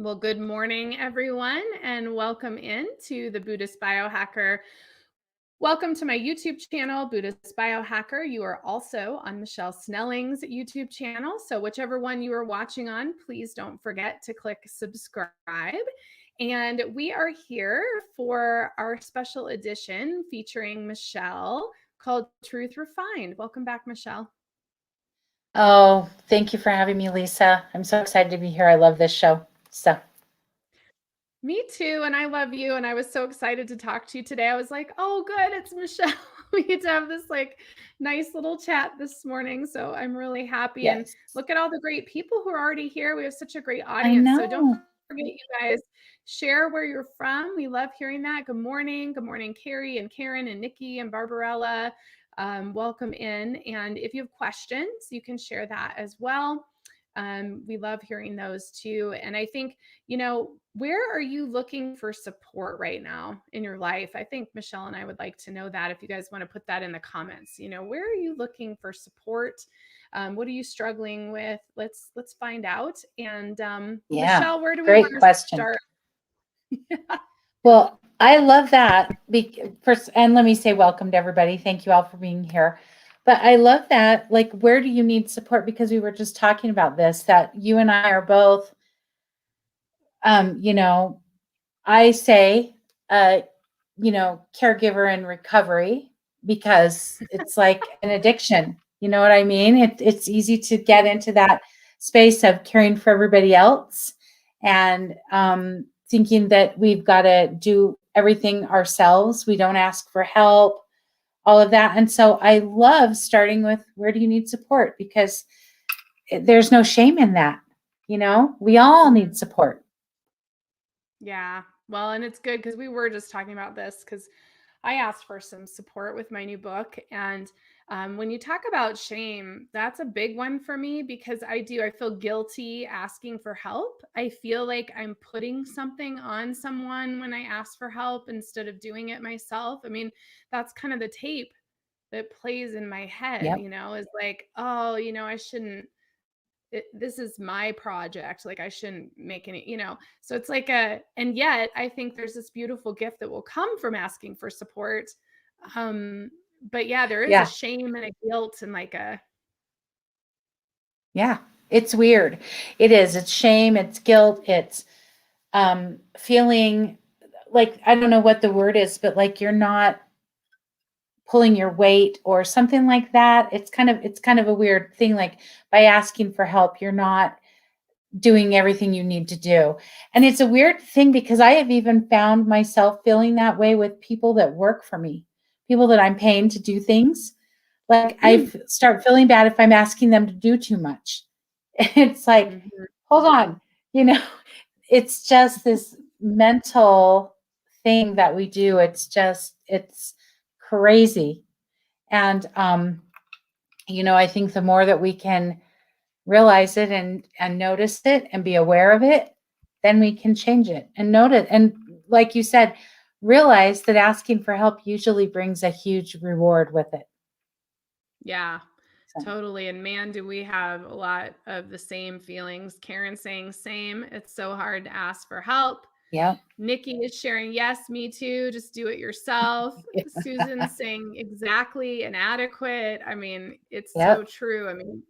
Well, good morning, everyone, and welcome in to the Buddhist Biohacker. Welcome to my YouTube channel, Buddhist Biohacker. You are also on Michele Snelling's YouTube channel. So whichever one you are watching on, please don't forget to click subscribe. And we are here for our special edition featuring Michele called Truth Refined. Welcome back, Michele. Oh, thank you for having me, Lisa. I'm so excited to be here. I love this show. So, me too. And I love you. And I was so excited to talk to you today. I was like, oh, good. It's Michele. We get to have this like nice little chat this morning. So I'm really happy. yes. And look at all the great people who are already here. We have such a great I audience. So know. don't forget, you guys, share where you're from. We love hearing that. Good morning. Good morning, Carrie and Karen and Nikki and Barbarella. Welcome in. And if you have questions, you can share that as well. We love hearing those too. And I think, where are you looking for support right now in your life? I think Michele and I would like to know that. If you guys want to put that in the comments, where are you looking for support? What are you struggling with? Let's find out. And Michele, where do we want to start? Well, I love that. First, and let me say welcome to everybody. Thank you all for being here. But I love that. Like, where do you need support? Because we were just talking about this, that you and I are both, I say, caregiver in recovery, because it's like an addiction. You know what I mean? It's easy to get into that space of caring for everybody else and thinking that we've got to do everything ourselves. We don't ask for help, all of that. And so I love starting with, where do you need support? Because there's no shame in that. We all need support. Yeah. Well, and it's good because we were just talking about this because I asked for some support with my new book. And when you talk about shame, that's a big one for me because I feel guilty asking for help. I feel like I'm putting something on someone when I ask for help instead of doing it myself. I mean, that's kind of the tape that plays in my head, is like, oh, I shouldn't. This is my project. Like I shouldn't make any, so it's like and yet I think there's this beautiful gift that will come from asking for support. But yeah, there is a shame and a guilt and like it's weird. It is. It's shame. It's guilt. It's feeling like, I don't know what the word is, but like you're not pulling your weight or something like that. It's kind of a weird thing. Like by asking for help, you're not doing everything you need to do. And it's a weird thing because I have even found myself feeling that way with people that work for me, people that I'm paying to do things. Like I start feeling bad if I'm asking them to do too much. It's like, hold on, it's just this mental thing that we do. It's crazy. And, I think the more that we can realize it and notice it and be aware of it, then we can change it and note it. And like you said, realize that asking for help usually brings a huge reward with it. Yeah. Totally. And man, do we have a lot of the same feelings. Karen saying same. It's so hard to ask for help. Yeah. Nikki is sharing, yes, me too. Just do it yourself. Susan saying exactly inadequate. I mean, it's so Yep. true. I mean,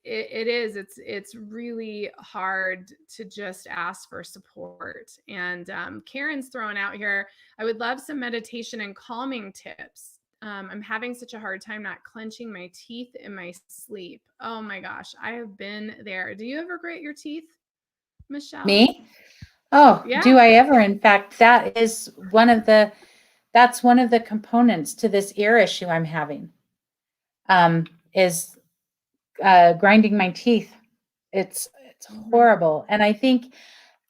it is. It's really hard to just ask for support. And Karen's throwing out here, I would love some meditation and calming tips. I'm having such a hard time not clenching my teeth in my sleep. Oh my gosh, I have been there. Do you ever grit your teeth, Michele? Me? Oh, do Yeah. I ever? In fact, that's one of the components to this ear issue I'm having. Is grinding my teeth. It's Mhm. horrible, and I think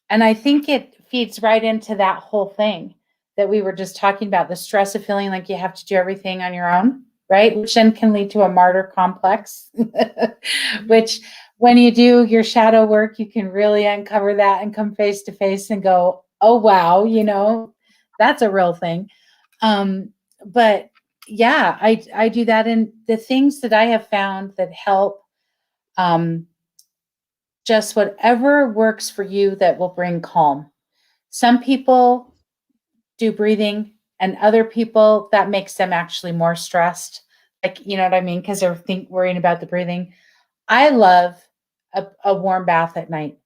it feeds right into that whole thing that we were just talking about, the stress of feeling like you have to do everything on your own, right? Which then can lead to a martyr complex, Mhm. which when you do your shadow work, you can really uncover that and come face to face and go, oh, wow, that's a real thing. Um, but yeah, I do that. And the things that I have found that help, um, just whatever works for you that will bring calm. Some people do breathing, and other people that makes them actually more stressed. Like, you know what I mean? Because they're worrying about the breathing. I love a warm bath at night.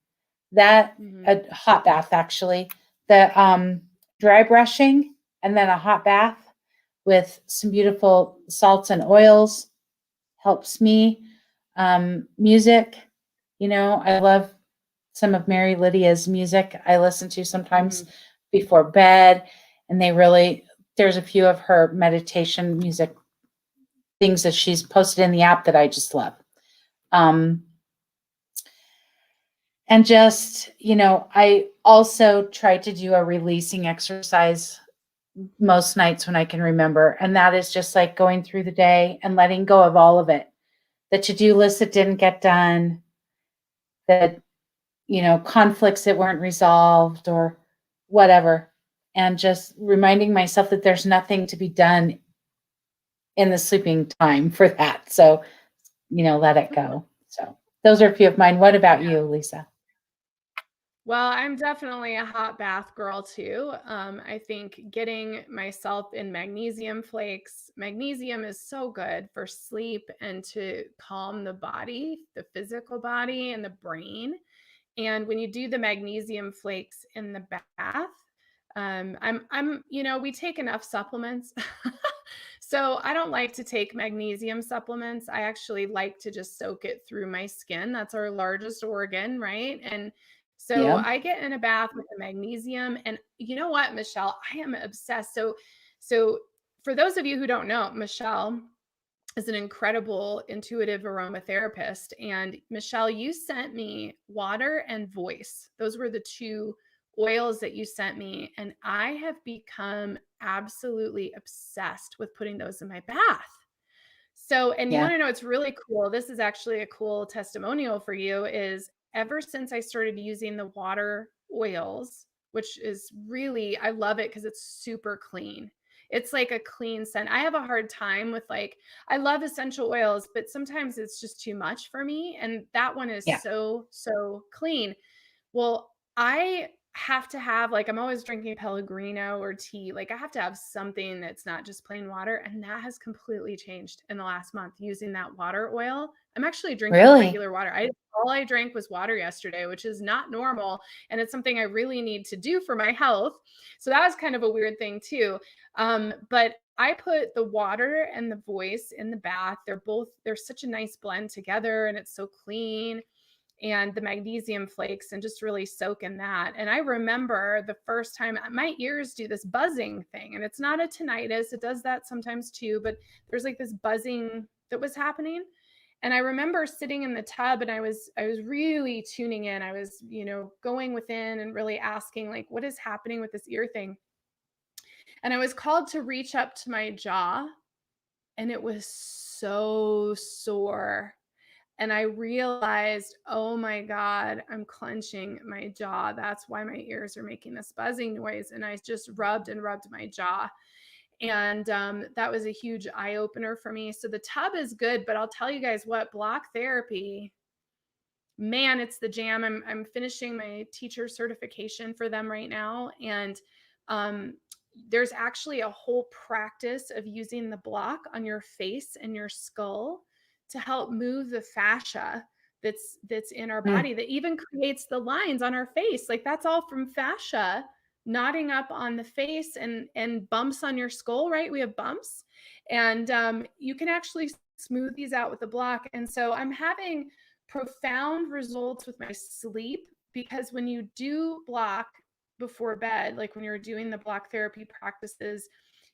That Mhm. A hot bath actually. The dry brushing and then a hot bath with some beautiful salts and oils helps me. Music, I love some of Mary Lydia's music I listen to sometimes Mhm. before bed, and there's a few of her meditation music things that she's posted in the app that I just love. Um, and just, I also try to do a releasing exercise most nights when I can remember. And that is just like going through the day and letting go of all of it. The to-do list that didn't get done, the conflicts that weren't resolved or whatever. And just reminding myself that there's nothing to be done in the sleeping time for that. So, let it go. So those are a few of mine. What about Yeah. you, Lisa? Well, I'm definitely a hot bath girl too. I think getting myself in magnesium flakes. Magnesium is so good for sleep and to calm the body, the physical body and the brain. And when you do the magnesium flakes in the bath, we take enough supplements. So I don't like to take magnesium supplements. I actually like to just soak it through my skin. That's our largest organ, right? And so Yeah. I get in a bath with the magnesium. And you know what, Michele? I am obsessed. So for those of you who don't know, Michele is an incredible intuitive aromatherapist. And Michele, you sent me water and voice. Those were the two oils that you sent me. And I have become absolutely obsessed with putting those in my bath. So, and you Yeah. want to know it's really cool. This is actually a cool testimonial for you is ever since I started using the water oils, which is really I love it because it's super clean. It's like a clean scent. I have a hard time with I love essential oils, but sometimes it's just too much for me and that one is Yeah. so clean. Well, I have to have I'm always drinking Pellegrino or tea. Like I have to have something that's not just plain water, and that has completely changed in the last month using that water oil. I'm actually drinking Really? regular water. All I drank was water yesterday, which is not normal, and it's something I really need to do for my health. So that was kind of a weird thing too. But I put the water and the voice in the bath. They're such a nice blend together, and it's so clean and the magnesium flakes and just really soak in that. And I remember the first time my ears do this buzzing thing, and it's not a tinnitus. It does that sometimes too, but there's like this buzzing that was happening. And I remember sitting in the tub and I was really tuning in. I was, going within and really asking what is happening with this ear thing. And I was called to reach up to my jaw and it was so sore and I realized, oh my God, I'm clenching my jaw. That's why my ears are making this buzzing noise. And I just rubbed and rubbed my jaw. And that was a huge eye opener for me. So the tub is good, but I'll tell you guys what, block therapy, man, it's the jam. I'm finishing my teacher certification for them right now. And um, there's actually a whole practice of using the block on your face and your skull to help move the fascia that's in our Mm. body, that even creates the lines on our face. Like that's all from fascia knotting up on the face and bumps on your skull, right? We have bumps. And you can actually smooth these out with the block. And so I'm having profound results with my sleep, because when you do block before bed, like when you're doing the block therapy practices,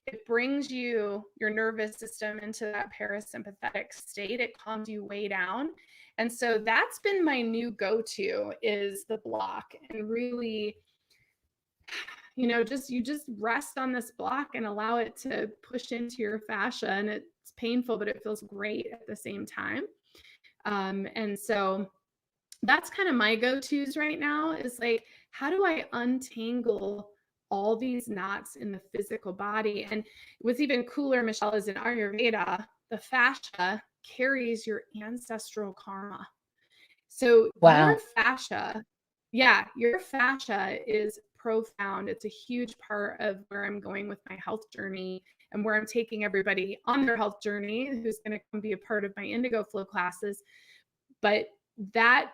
it brings your nervous system into that parasympathetic state. It calms you way down. And so that's been my new go-to, is the block. And really, you just rest on this block and allow it to push into your fascia. And it's painful, but it feels great at the same time. And so that's kind of my go-tos right now, is like, how do I untangle all these knots in the physical body? And what's even cooler, Michelle, is in Ayurveda, the fascia carries your ancestral karma. So your Wow. fascia, yeah, your fascia is profound. It's a huge part of where I'm going with my health journey, and where I'm taking everybody on their health journey who's going to come be a part of my Indigo Flow classes. But that,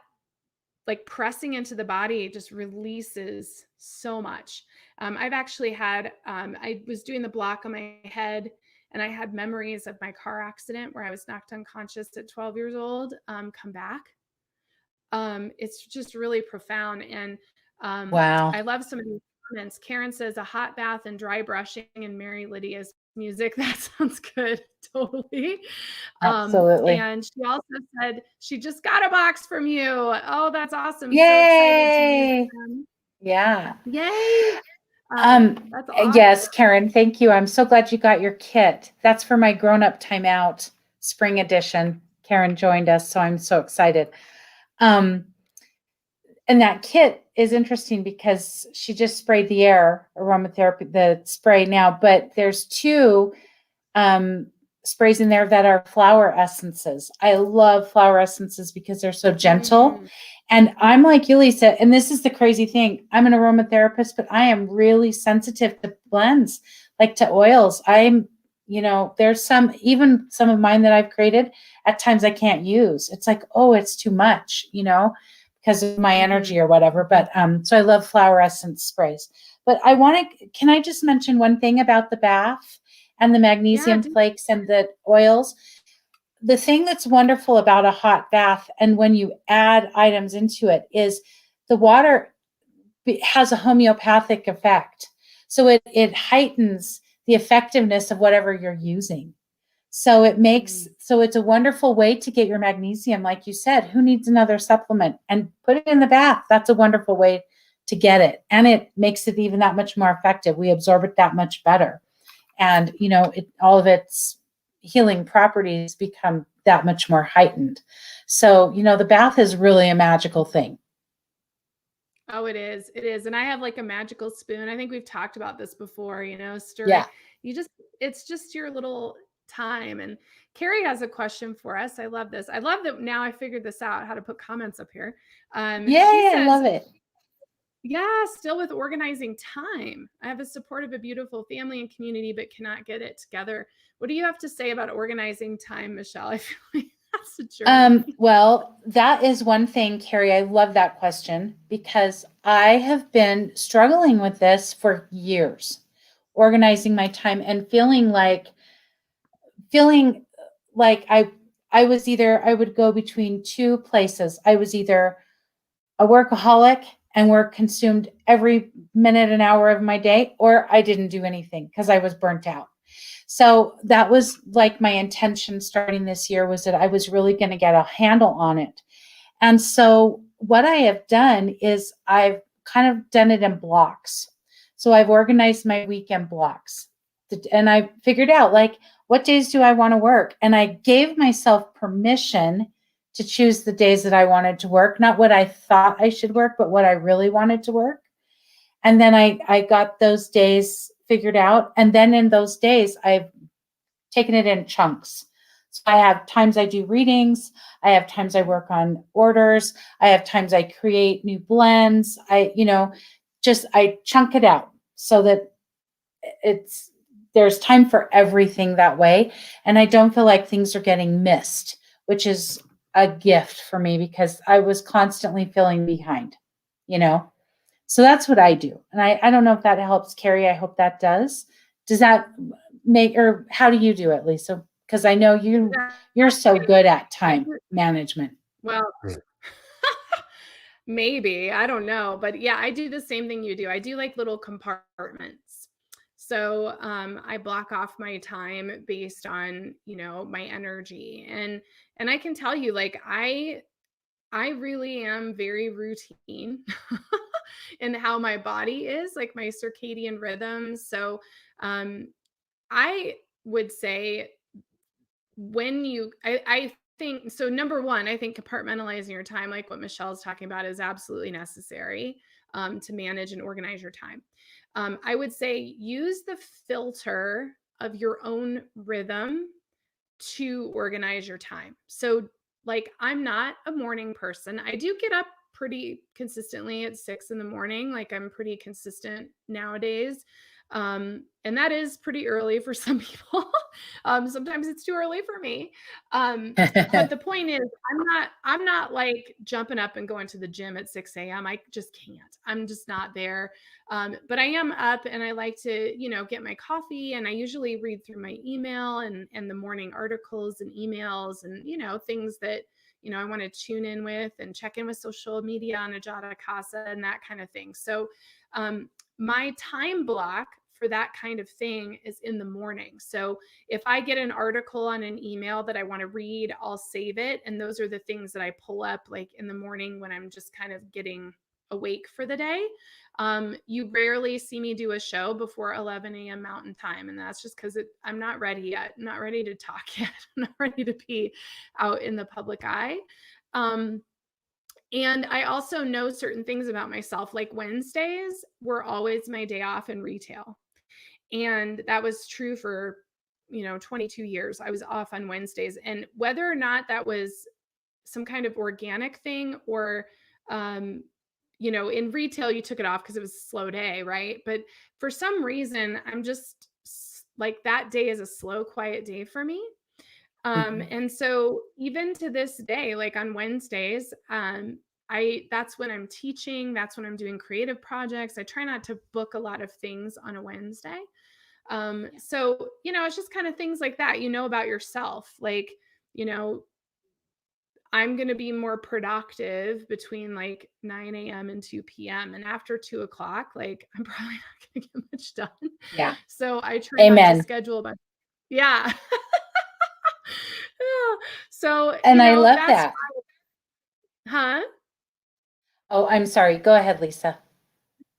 like, pressing into the body just releases so much. I've actually had, I was doing the block on my head, and I had memories of my car accident where I was knocked unconscious at 12 years old, come back. It's just really profound. And Wow. I love some of these comments. Karen says a hot bath and dry brushing and Mary Lydia's music. That sounds good. Totally. Absolutely. And she also said she just got a box from you. Oh, that's awesome. So excited to use Yay. them. Yeah. Yay. Um, That's awesome. yes, Karen, thank you. I'm so glad you got your kit. That's for my grown-up timeout spring edition. Karen joined us, so I'm so excited. Um, and that kit is interesting because she just sprayed the air aromatherapy, the spray now, but there's two um, sprays in there that are flower essences. I love flower essences because they're so gentle. Mm. And I'm like you, Lisa, and this is the crazy thing. I'm an aromatherapist, but I am really sensitive to blends, like to oils. There's even some of mine that I've created at times I can't use. It's like, oh, it's too much, because of my energy Mhm. or whatever. But so I love flower essence sprays. But can I just mention one thing about the bath and the Yeah. magnesium flakes and the oils? The thing that's wonderful about a hot bath, and when you add items into it, is the water has a homeopathic effect. So it heightens the effectiveness of whatever you're using. So Mm. it's a wonderful way to get your magnesium. Like you said, who needs another supplement? And put it in the bath. That's a wonderful way to get it. And it makes it even that much more effective. We absorb it that much better. And, all of its healing properties become that much more heightened. So, the bath is really a magical thing. Oh, it is. It is. And I have like a magical spoon. I think we've talked about this before, stirring. Yeah. It's just your little time. And Carrie has a question for us. I love this. I love that now I figured this out, how to put comments up here. She Yay, I says, love it. yeah, still with organizing time. I have a supportive, a beautiful family and community, but cannot get it together. What do you have to say about organizing time, Michele? I feel like that's a journey. Well, that is one thing, Carrie. I love that question because I have been struggling with this for years, organizing my time and feeling like I would go between two places. I was either a workaholic and work consumed every minute and hour of my day, or I didn't do anything because I was burnt out. So that was like my intention starting this year, was that I was really going to get a handle on it. And so what I have done is I've kind of done it in blocks. So I've organized my weekend blocks, and I figured out, like, what days do I want to work? And I gave myself permission to choose the days that I wanted to work, not what I thought I should work, but what I really wanted to work. And then I got those days figured out. And then in those days, I've taken it in chunks. So I have times I do readings. I have times I work on orders. I have times I create new blends. I chunk it out so that it's there's time for everything that way. And I don't feel like things are getting missed, which is a gift for me because I was constantly feeling behind, you know? So that's what I do. And I don't know if that helps, Carrie. I hope that does. Does that or how do you do it, Lisa? Because I know you're so Exactly. good at I time do management. well, maybe, I don't know, but yeah, I do the same thing you do. I do like little compartments. So, I block off my time based on, my energy, and I can tell you, like, I really am very routine in how my body is, like my circadian rhythms. So, um, I would say I think so. Number one, I think compartmentalizing your time, like what Michelle's talking about, is absolutely necessary to manage and organize your time. I would say use the filter of your own rhythm to organize your time. So, like, I'm not a morning person. I do get up pretty consistently at 6 in the morning. Like, I'm pretty consistent nowadays. And that is pretty early for some people. Sometimes it's too early for me. But the point is, I'm not like jumping up and going to the gym at 6 a.m. I just can't. I'm just not there. But I am up and I like to, get my coffee, and I usually read through my email and the morning articles and emails and, things that, I want to tune in with and check in with social media on Ajata Casa and that kind of thing. So my time block for that kind of thing is in the morning. So if I get an article on an email that I want to read, I'll save it. And those are the things that I pull up like in the morning when I'm just kind of getting awake for the day. You rarely see me do a show before 11 a.m. Mountain Time. And that's just because I'm not ready yet. I'm not ready to talk yet. I'm not ready to be out in the public eye. And I also know certain things about myself, like Wednesdays were always my day off in retail. And that was true for, 22 years. I was off on Wednesdays. And whether or not that was some kind of organic thing or, in retail, you took it off because it was a slow day, right? But for some reason, I'm just like that day is a slow, quiet day for me. Mhm. And so even to this day, like on Wednesdays, that's when I'm teaching, that's when I'm doing creative projects. I try not to book a lot of things on a Wednesday. So, it's just kind of things like that, about yourself. Like, you know, I'm going to be more productive between like 9 a.m. and 2 p.m. And after 2 o'clock, like I'm probably not going to get much done. Yeah. So I try not to Amen. schedule a bunch. Yeah. Yeah. So, And I love that's, that. huh? Oh, I'm sorry. Go ahead, Lisa.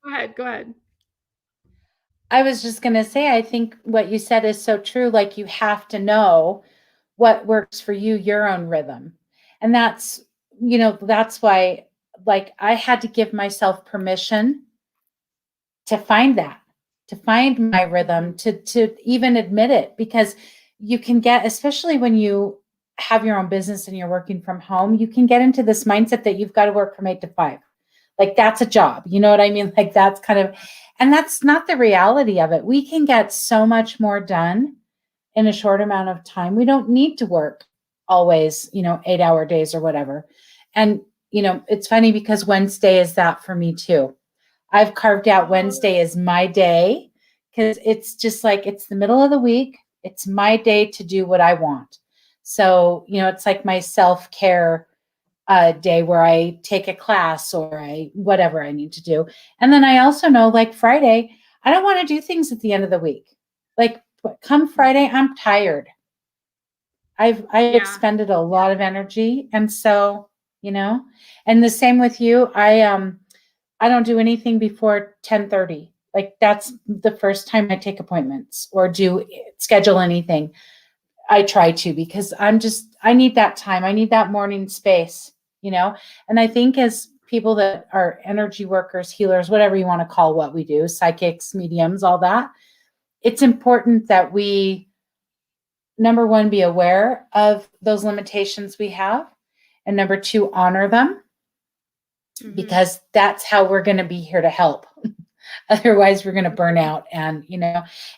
Go ahead. Go ahead. I was just going to say, I think what you said is so true. Like, you have to know what works for you, your own rhythm. And that's why, like, I had to give myself permission to find that, to find my rhythm, Mhm. to even admit it, because you can get, especially when you have your own business and you're working from home, you can get into this mindset that you've got to work from 8 to 5. Like that's a job. You know what I mean? Like that's kind of, and that's not the reality of it. We can get so much more done in a short amount of time. We don't need to work always, 8-hour days or whatever. And, it's funny because Wednesday is that for me too. I've carved out Oh, Wednesday as my day because it's just like it's the middle of the week. It's my day to do what I want. So, it's like my self care day where I take a class or whatever I need to do. And then I also know like Friday, I don't want to do things at the end of the week. Like come Friday, I'm tired. I yeah. expended a lot of energy. And so, and the same with you. I don't do anything before 10:30. Like that's the first time I take appointments or do schedule anything. I try to because I need that time. I need that morning space, you know? And I think as people that are energy workers, healers, whatever you want to call what we do, psychics, mediums, all that, it's important that we, number one, be aware of those limitations we have, and number two, honor them, Mhm. because that's how we're going to be here to help. Otherwise, we're going to burn out. And,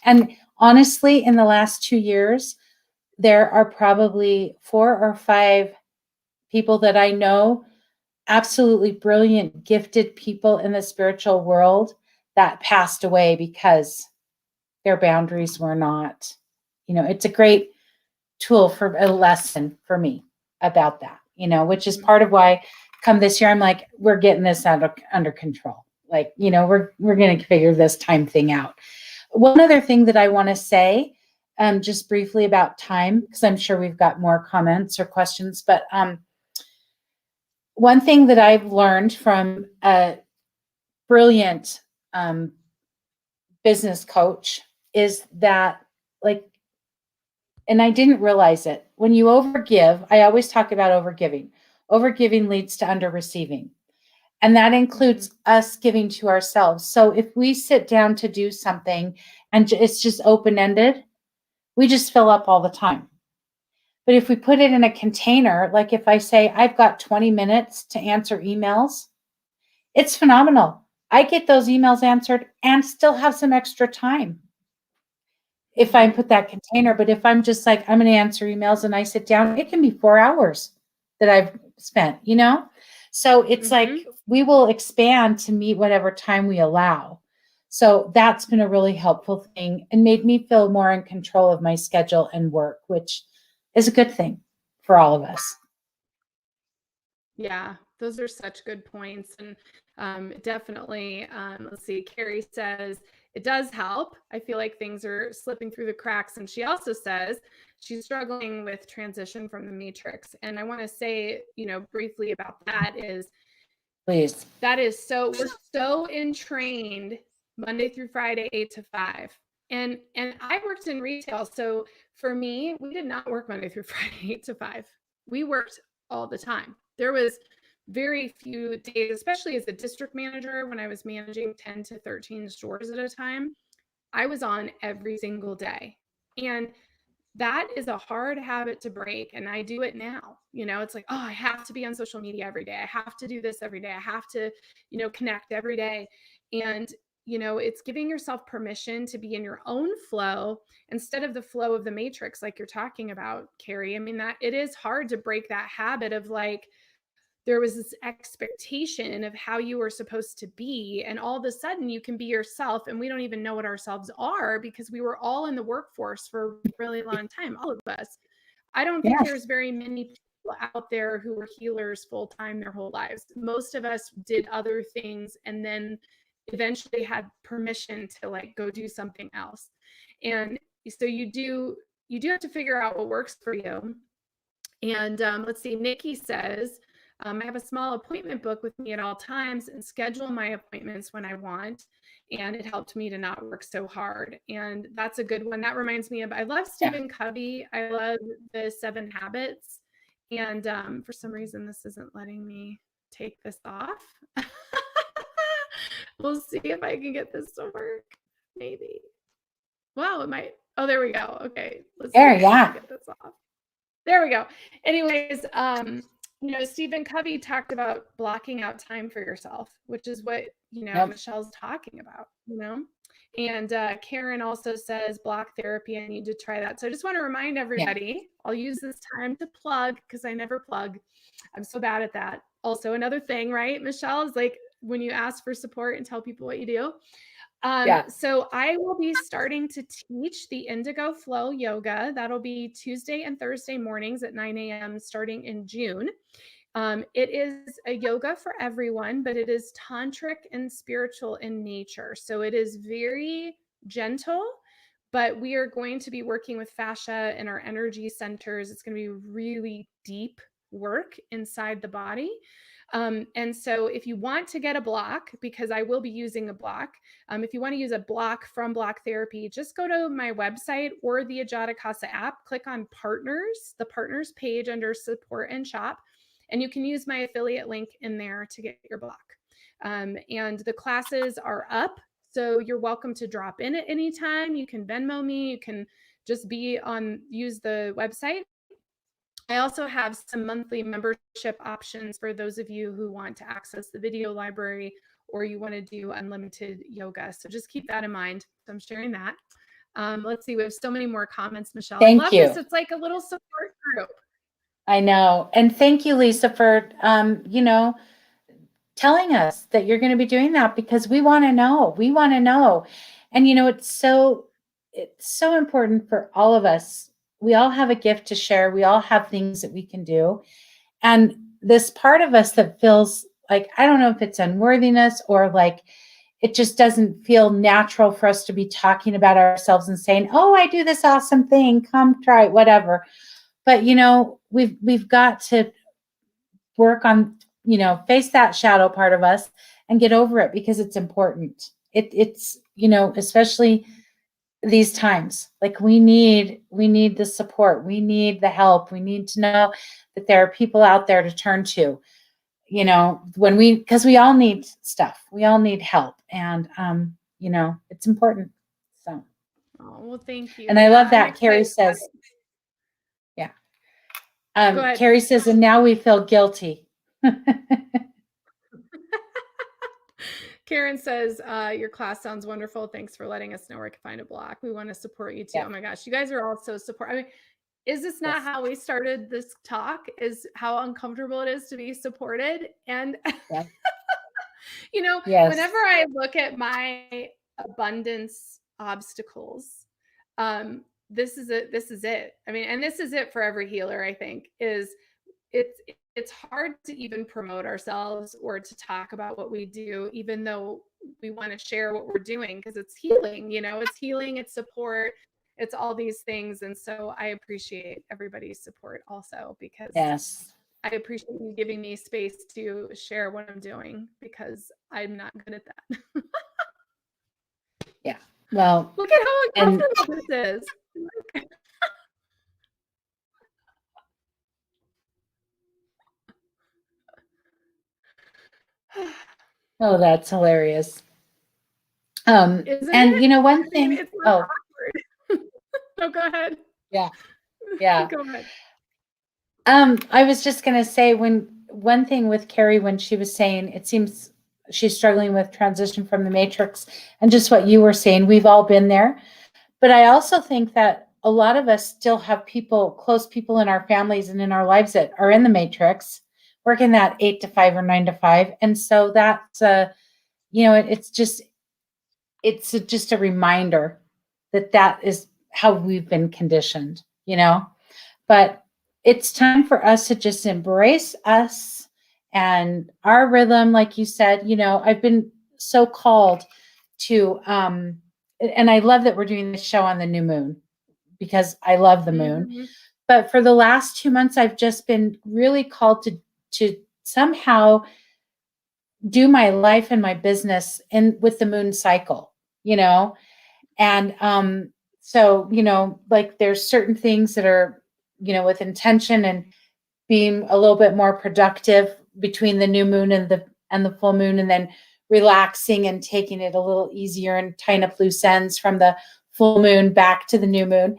and honestly, in the last 2 years, there are probably 4 or 5 people that I know, absolutely brilliant, gifted people in the spiritual world, that passed away because their boundaries were not, it's a great tool for a lesson for me about that, which is Mhm. part of why come this year, I'm like, we're getting this under control. Like, we're going to figure this time thing out. One other thing that I want to say, just briefly about time, because I'm sure we've got more comments or questions, but one thing that I've learned from a brilliant business coach is that, like, and I didn't realize it. When you overgive, I always talk about overgiving. Overgiving leads to under receiving. And that Mhm. includes us giving to ourselves. So if we sit down to do something and it's just open ended, we just fill up all the time. But if we put it in a container, like if I say, I've got 20 minutes to answer emails, it's phenomenal. I get those emails answered and still have some extra time if I Mhm. put that container. But if I'm just like, I'm going to answer emails and I sit down, it can be 4 hours that I've spent. So it's like Mhm. we will expand to meet whatever time we allow. So that's been a really helpful thing and made me feel more in control of my schedule and work, which is a good thing for all of us. Yeah, those are such good points. And definitely, let's see, Carrie says it does help. I feel like things are slipping through the cracks. And she also says she's struggling with transition from the matrix. And I want to say, briefly about that is Please. we're so entrained Monday through Friday, 8 to 5. And I worked in retail. So for me, we did not work Monday through Friday, 8 to 5. We worked all the time. There was very few days, especially as a district manager, when I was managing 10 to 13 stores at a time, I was on every single day. And that is a hard habit to break, and I do it now. It's like, oh, I have to be on social media every day. I have to do this every day. I have to, connect every day. And it's giving yourself permission to be in your own flow instead of the flow of the matrix, like you're talking about, Carrie. I mean, that it is hard to break that habit of, like, there was this expectation of how you were supposed to be, and all of a sudden you can be yourself, and we don't even know what ourselves are because we were all in the workforce for a really long time, all of us. I don't think Yeah. there's very many people out there who were healers full time their whole lives. Most of us did other things and then eventually had permission to, like, go do something else. And so you do have to figure out what works for you. And let's see, Nikki says, I have a small appointment book with me at all times and schedule my appointments when I want. And it helped me to not work so hard. And that's a good one. That reminds me of, I love Yeah. Stephen Covey. I love the 7 Habits. And for some reason, this isn't letting me take this off. We'll see if I can get this to work. Maybe. Wow, it might. Oh, there we go. Okay. Let's see There. if I can Yeah. get this off. There we go. Anyways, Stephen Covey talked about blocking out time for yourself, which is what, Yep. Michelle's talking about. And Karen also says block therapy. I need to try that. So I just want to remind Yeah. everybody, I'll use this time to plug because I never plug. I'm so bad at that. Also, another thing, right, Michelle, is like when you ask for support and tell people what you do. Yeah. So I will be starting to teach the Indigo Flow Yoga. That'll be Tuesday and Thursday mornings at 9 a.m. starting in June. It is a yoga for everyone, but it is tantric and spiritual in nature. So it is very gentle, but we are going to be working with fascia and our energy centers. It's going to be really deep work inside the body. And so if you want to get a block, because I will be using a block, if you want to use a block from Block Therapy, just go to my website or the Ajata Casa app, click on partners, the partners page under support and shop, and you can use my affiliate link in there to get your block. And the classes are up. So you're welcome to drop in at any time. You can Venmo me. You can just use the website. I also have some monthly membership options for those of you who want to access the video library or you want to do unlimited yoga. So just keep that in mind. So I'm sharing that. Let's see. We have so many more comments, Michele. I Thank love this. you. It's like a little support group. I know. And thank you, Lisa, for, telling us that you're going to be doing that, because we want to know. We want to know. And, it's so important for all of us. We all have a gift to share. We all have things that we can do. And this part of us that feels like, I don't know if it's unworthiness or like it just doesn't feel natural for us to be talking about ourselves and saying, "Oh, I do this awesome thing. Come try it, whatever." But we've got to work on, face that shadow part of us and get over it, because it's important. It's especially these times, like we need the support, we need the help, we need to know that there are people out there to turn to, because we all need stuff, we all need help, and it's important. So, Oh, well, thank you. and I Yeah, love I'm that excited Carrie about says, it. yeah, Go ahead. Carrie says, and now we feel guilty. Karen says, your class sounds wonderful. Thanks for letting us know where I can find a block. We want to support you too. Yeah. Oh my gosh, you guys are all so support. I mean, is this not Yes. how we started this talk? Is how uncomfortable it is to be supported? And Yeah. whenever Yes. I look at my abundance obstacles, this is it. This is it. I mean, and this is it for every healer, I think, is it's it's hard to even promote ourselves or to talk about what we do, even though we want to share what we're doing, because it's healing, it's healing, it's support, it's all these things. And so I appreciate everybody's support also, because Yes. I appreciate you giving me space to share what I'm doing, because I'm not good at that. Yeah. Well, Look at how and uncomfortable this is. oh, that's hilarious. Isn't And it? one I mean, thing, it's not oh, awkward. No, go ahead. yeah, yeah. Go ahead. I was just gonna say, when one thing with Carrie, when she was saying it seems she's struggling with transition from the matrix, and just what you were saying, we've all been there. But I also think that a lot of us still have people, close people in our families and in our lives, that are in the matrix, working that 8 to 5 or 9 to 5. And so that's it's just a reminder that that is how we've been conditioned. But it's time for us to just embrace us and our rhythm. Like you said, I've been so called to, and I love that we're doing this show on the new moon, because I love the moon. Mm-hmm. But for the last 2 months, I've just been really called to somehow do my life and my business in with the moon cycle, you know? And so, like there's certain things that are, with intention and being a little bit more productive between the new moon and the full moon, and then relaxing and taking it a little easier and tying up loose ends from the full moon back to the new moon.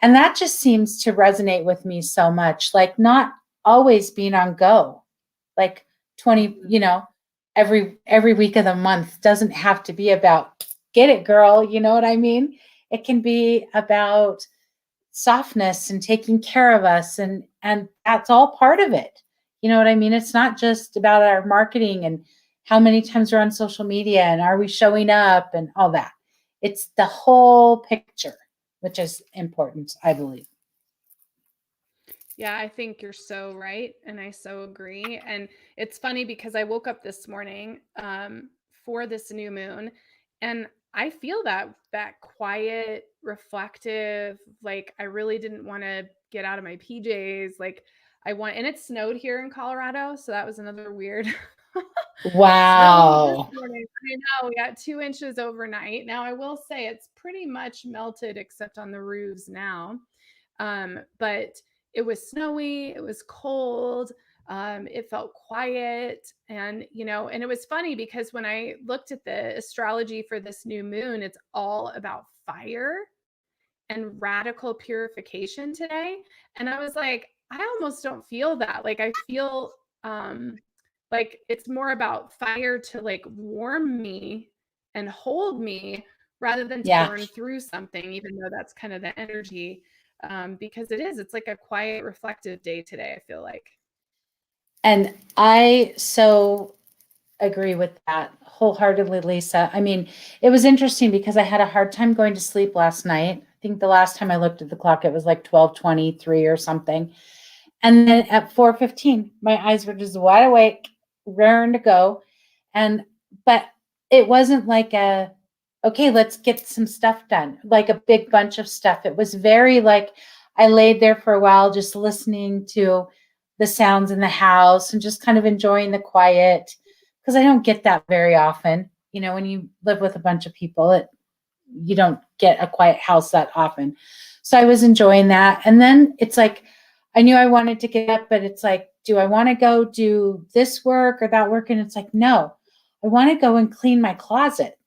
And that just seems to resonate with me so much. Like, not always being on go, like 20, every week of the month doesn't have to be about get it, girl. You know what I mean? It can be about softness and taking care of us, and that's all part of it. You know what I mean? It's not just about our marketing and how many times we're on social media and are we showing up and all that. It's the whole picture, which is important, I believe. Yeah, I think you're so right. And I so agree. And it's funny because I woke up this morning for this new moon, and I feel that quiet, reflective, like I really didn't want to get out of my PJs. Like and it snowed here in Colorado. So that was another weird snow this Wow. morning. I know we got 2 inches overnight. Now I will say it's pretty much melted except on the roofs now. But it was snowy, it was cold. It felt quiet. And, and it was funny because when I looked at the astrology for this new moon, it's all about fire and radical purification today. And I was like, I almost don't feel that. Like, I feel like it's more about fire to like warm me and hold me rather than to Yeah. burn through something, even though that's kind of the energy. Because it's like a quiet, reflective day today, I feel like. And I so agree with that wholeheartedly, Lisa. I mean, it was interesting because I had a hard time going to sleep last night. I think the last time I looked at the clock, it was like 12:23 or something. And then at 4:15, my eyes were just wide awake, raring to go. And but it wasn't like a okay, let's get some stuff done, like a big bunch of stuff. It was very like I laid there for a while just listening to the sounds in the house and just kind of enjoying the quiet because I don't get that very often. When you live with a bunch of people, you don't get a quiet house that often. So I was enjoying that. And then it's like, I knew I wanted to get up, but it's like, do I want to go do this work or that work? And it's like, no, I want to go and clean my closet.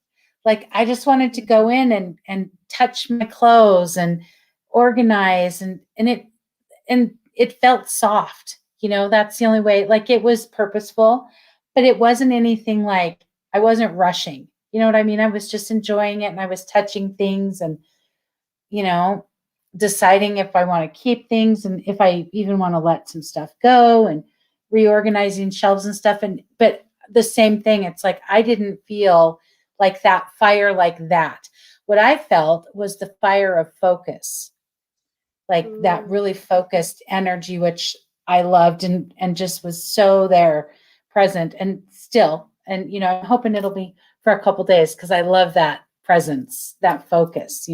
Like, I just wanted to go in and touch my clothes and organize and it felt soft. That's the only way, like it was purposeful, but it wasn't anything like I wasn't rushing. You know what I mean? I was just enjoying it and I was touching things and, you know, deciding if I want to keep things and if I even want to let some stuff go and reorganizing shelves and stuff. But the same thing, it's like I didn't feel like that fire like that. What I felt was the fire of focus, like that Ooh. really focused energy, which I loved and just was so there present and still. And, I'm hoping it'll be for a couple days because I love that presence, that focus.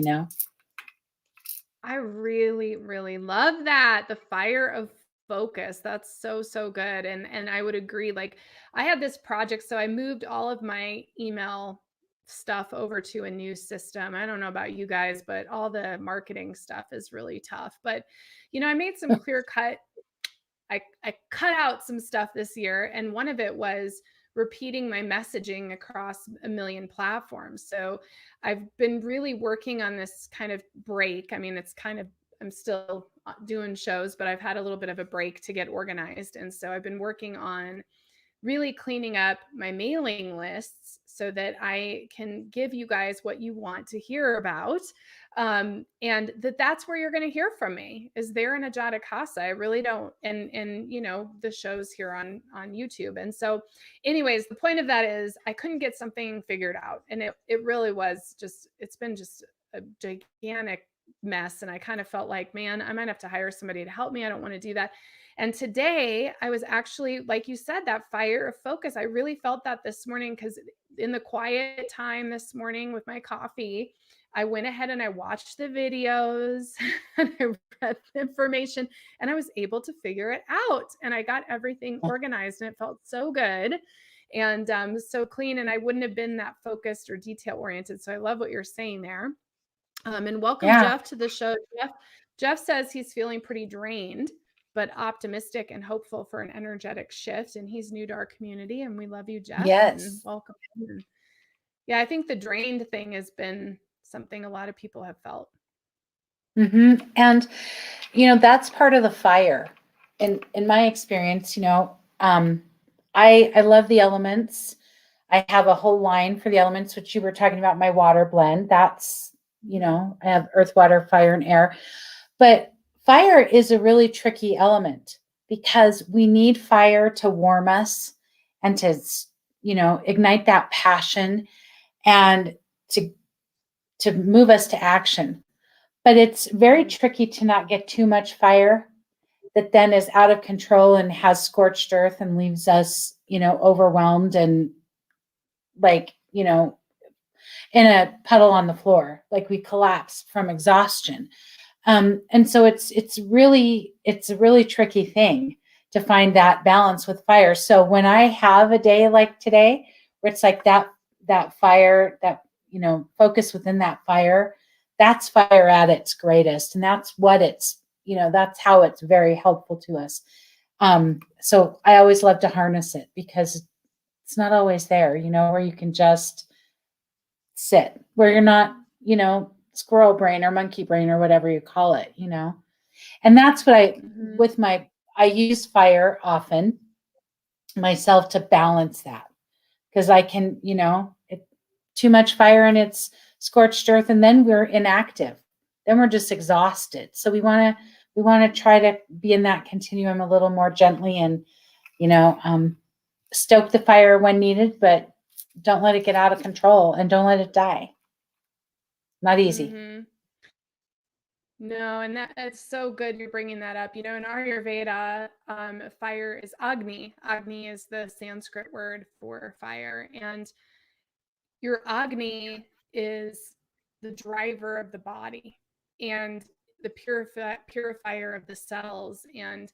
I really, really love that. The fire of focus. That's so, so good. And I would agree. Like, I had this project, so I moved all of my email stuff over to a new system. I don't know about you guys, but all the marketing stuff is really tough. But I made some clear cut I cut out some stuff this year, and one of it was repeating my messaging across a million platforms. So I've been really working on this kind of break. I mean, I'm still doing shows, but I've had a little bit of a break to get organized. And so I've been working on really cleaning up my mailing lists so that I can give you guys what you want to hear about. And that's where you're going to hear from me is there in Ajata Casa. I really don't, and the shows here on YouTube. And so, anyways, the point of that is I couldn't get something figured out, and it really was it's been just a gigantic mess. And I kind of felt like, man, I might have to hire somebody to help me. I don't want to do that. And today I was actually, like you said, that fire of focus. I really felt that this morning because in the quiet time this morning with my coffee, I went ahead and I watched the videos and I read the information and I was able to figure it out. And I got everything organized and it felt so good and so clean. And I wouldn't have been that focused or detail oriented. So I love what you're saying there. And welcome Yeah. Jeff to the show. Jeff says he's feeling pretty drained, but optimistic and hopeful for an energetic shift. And he's new to our community. And we love you, Jeff, and Yes. welcome. Yeah, I think the drained thing has been something a lot of people have felt. And that's part of the fire. In my experience, I love the elements. I have a whole line for the elements, which you were talking about, my water blend. That's, I have earth, water, fire, and air. But fire is a really tricky element because we need fire to warm us and to, ignite that passion and to move us to action. But it's very tricky to not get too much fire that then is out of control and has scorched earth and leaves us, overwhelmed and like, in a puddle on the floor, like we collapse from exhaustion. And so it's a really tricky thing to find that balance with fire. So when I have a day like today, where it's like that fire, that focus within that fire, that's fire at its greatest, and that's what that's how it's very helpful to us. So I always love to harness it because it's not always there, where you can just sit, where you're not, squirrel brain or monkey brain or whatever you call it, And that's what Mhm. with I use fire often myself to balance that because I can, too much fire and it's scorched earth and then we're inactive. Then we're just exhausted. So we want to try to be in that continuum a little more gently and, you know, um, stoke the fire when needed, but don't let it get out of control and don't let it die. Not easy. Mhm. No, and it's so good you're bringing that up. In Ayurveda, fire is Agni. Agni is the Sanskrit word for fire, and your Agni is the driver of the body and the purifier of the cells. And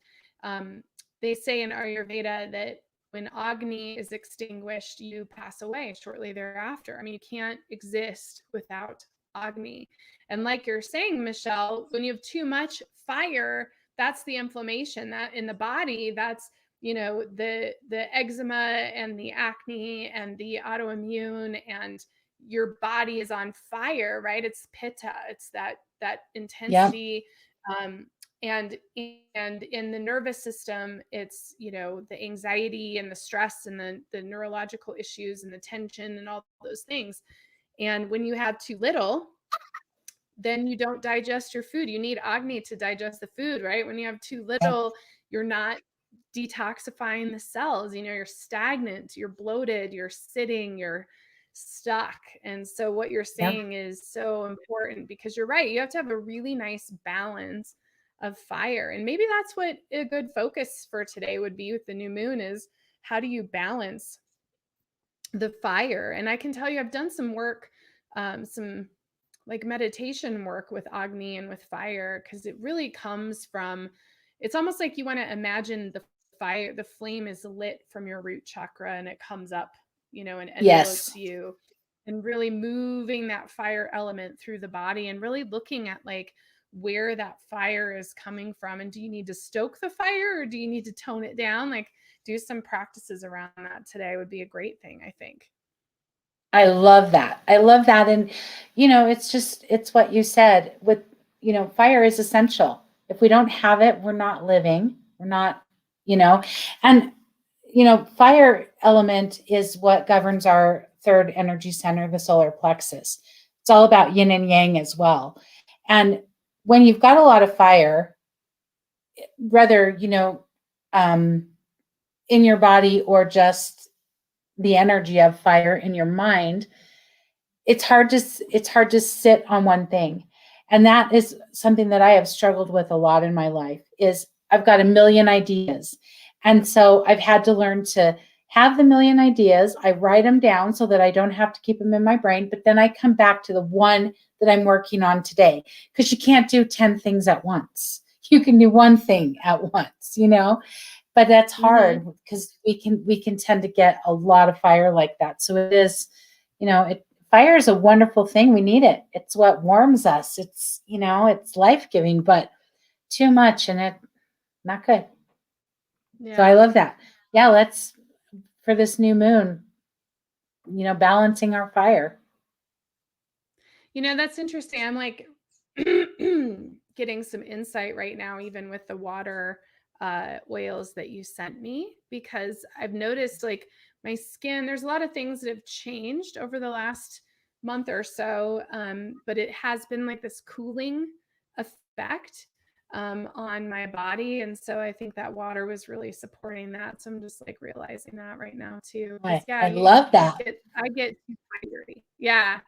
they say in Ayurveda that when Agni is extinguished, you pass away shortly thereafter. I mean, you can't exist without Agni. And like you're saying, Michele, when you have too much fire, that's the inflammation that in the body, that's the eczema and the acne and the autoimmune, and your body is on fire, right? It's pitta, it's that Yep. intensity. um and in the nervous system, it's the anxiety and the stress and the neurological issues and the tension and all those things. And when you have too little, then you don't digest your food. You need Agni to digest the food, right? When you have too Yep. little, you're not detoxifying the cells. You're stagnant, you're bloated, you're sitting, you're stuck. And so what you're Yep. saying is so important, because you're right. You have to have a really nice balance of fire. And maybe that's what a good focus for today would be with the new moon is, how do you balance the fire? And I can tell you, I've done some work, some like meditation work with Agni and with fire, because it really comes from, it's almost like you want to imagine the flame is lit from your root chakra and it comes up, and Yes. envelopes you, and really moving that fire element through the body and really looking at like where that fire is coming from. And do you need to stoke the fire or do you need to tone it down? Like, do some practices around that today would be a great thing, I think. I love that. I love that. And, it's what you said with, fire is essential. If we don't have it, we're not living. We're not, you know, and, fire element is what governs our third energy center, the solar plexus. It's all about yin and yang as well. And when you've got a lot of fire, whether, um, in your body or just the energy of fire in your mind, it's hard to sit on one thing. And that is something that I have struggled with a lot in my life is I've got a million ideas. And so I've had to learn to have the million ideas. I write them down so that I don't have to keep them in my brain, but then I come back to the one that I'm working on today, because you can't do 10 things at once. You can do one thing at once. But that's Mm-hmm. hard because we can tend to get a lot of fire like that. So it is, fire is a wonderful thing. We need it. It's what warms us. It's life-giving, but too much and it not good. So I Yeah. love that. Yeah, let's for this new moon, balancing our fire. That's interesting. I'm like getting some insight right now, even with the water oils that you sent me, because I've noticed like my skin, there's a lot of things that have changed over the last month or so, but it has been like this cooling effect on my body. And so I think that water was really supporting that. So I'm just like realizing that right now too. Because yeah, I love that. I get too fiery. Yeah,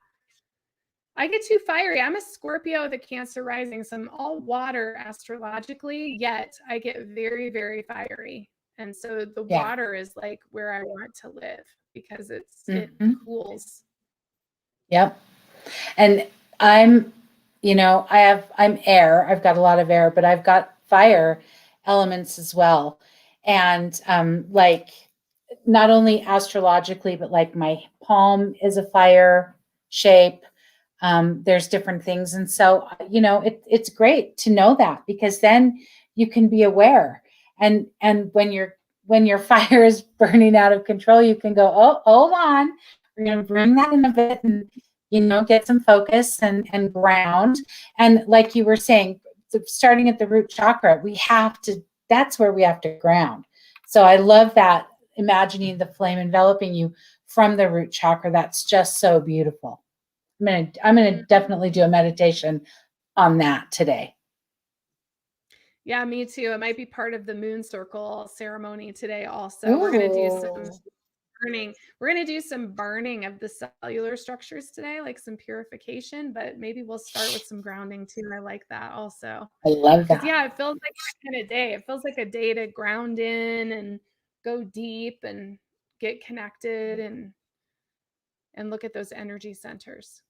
I get too fiery. I'm a Scorpio with a Cancer rising, so I'm all water astrologically, yet I get very, very fiery. And so the Yeah. water is like where I want to live, because it Hmm. cools. Yep. And I'm, I'm air. I've got a lot of air, but I've got fire elements as well. And like not only astrologically, but like my palm is a fire shape. There's different things. And so, it's great to know that because then you can be aware. And when your fire is burning out of control, you can go, oh, hold on, we're going to bring that in a bit, and get some focus and ground. And like you were saying, starting at the root chakra, we have to, that's where we have to ground. So I love that, imagining the flame enveloping you from the root chakra. That's just so beautiful. I'm gonna definitely do a meditation on that today. Yeah, me too. It might be part of the moon circle ceremony today also. We're gonna do some Ooh, burning. We're gonna do some burning of the cellular structures today, like some purification, but maybe we'll start with some grounding too. I like that also. I love Because that. yeah, it feels like that kind of day. It feels like a day to ground in and go deep and get connected and look at those energy centers.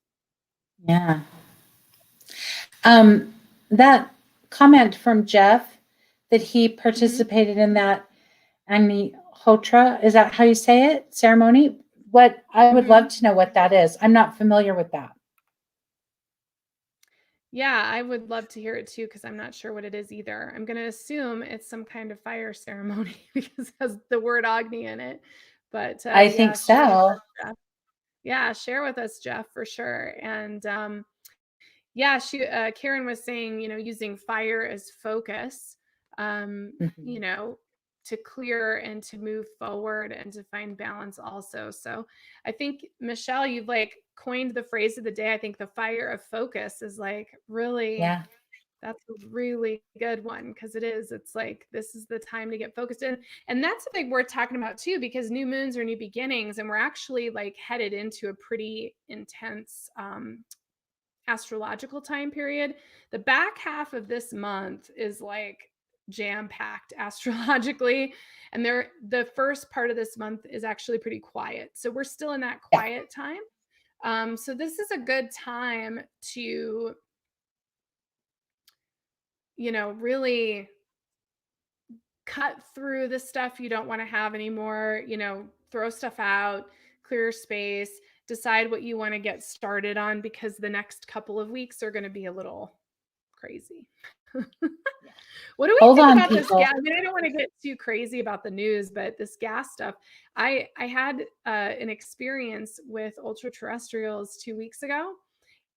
Yeah. That comment from Jeff that he Mhm. participated in that Agnihotra, is that how you say it? Ceremony? What I would love Mhm. to know what that is. I'm not familiar with that. Yeah, I would love to hear it too because I'm not sure what it is either. I'm gonna assume it's some kind of fire ceremony because it has the word Agni in it. But I yeah, think share with so. us, Jeff. Yeah, share with us, Jeff, for sure. And yeah, Karen was saying, using fire as focus, Mhm. to clear and to move forward and to find balance also. So I think, Michelle, you've like coined the phrase of the day. I think the fire of focus is like really, Yeah. that's a really good one because it is. It's like this is the time to get focused in. And that's a big word talking about too, because new moons are new beginnings, and we're actually like headed into a pretty intense astrological time period. The back half of this month is like jam packed astrologically, and the first part of this month is actually pretty quiet. So we're still in that Yeah. quiet time. So this is a good time to, really cut through the stuff you don't want to have anymore, throw stuff out, clear space, decide what you want to get started on because the next couple of weeks are going to be a little crazy. Yeah. What do we Hold think on, about this gas? people. I mean, I don't want to get too crazy about the news, but this gas stuff. I had an experience with ultra terrestrials 2 weeks ago,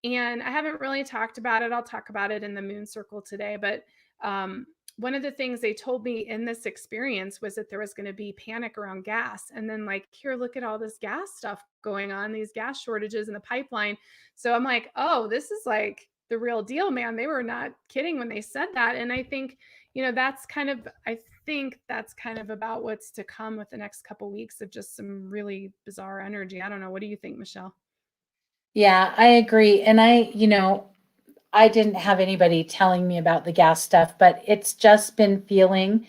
and I haven't really talked about it. I'll talk about it in the moon circle today. But um, one of the things they told me in this experience was that there was going to be panic around gas. And then, like, here, look at all this gas stuff going on, these gas shortages in the pipeline. So I'm like, oh, this is like the real deal, man. They were not kidding when they said that. And I think, I think that's kind of about what's to come with the next couple weeks of just some really bizarre energy. I don't know. What do you think, Michelle? Yeah, I agree. And I didn't have anybody telling me about the gas stuff, but it's just been feeling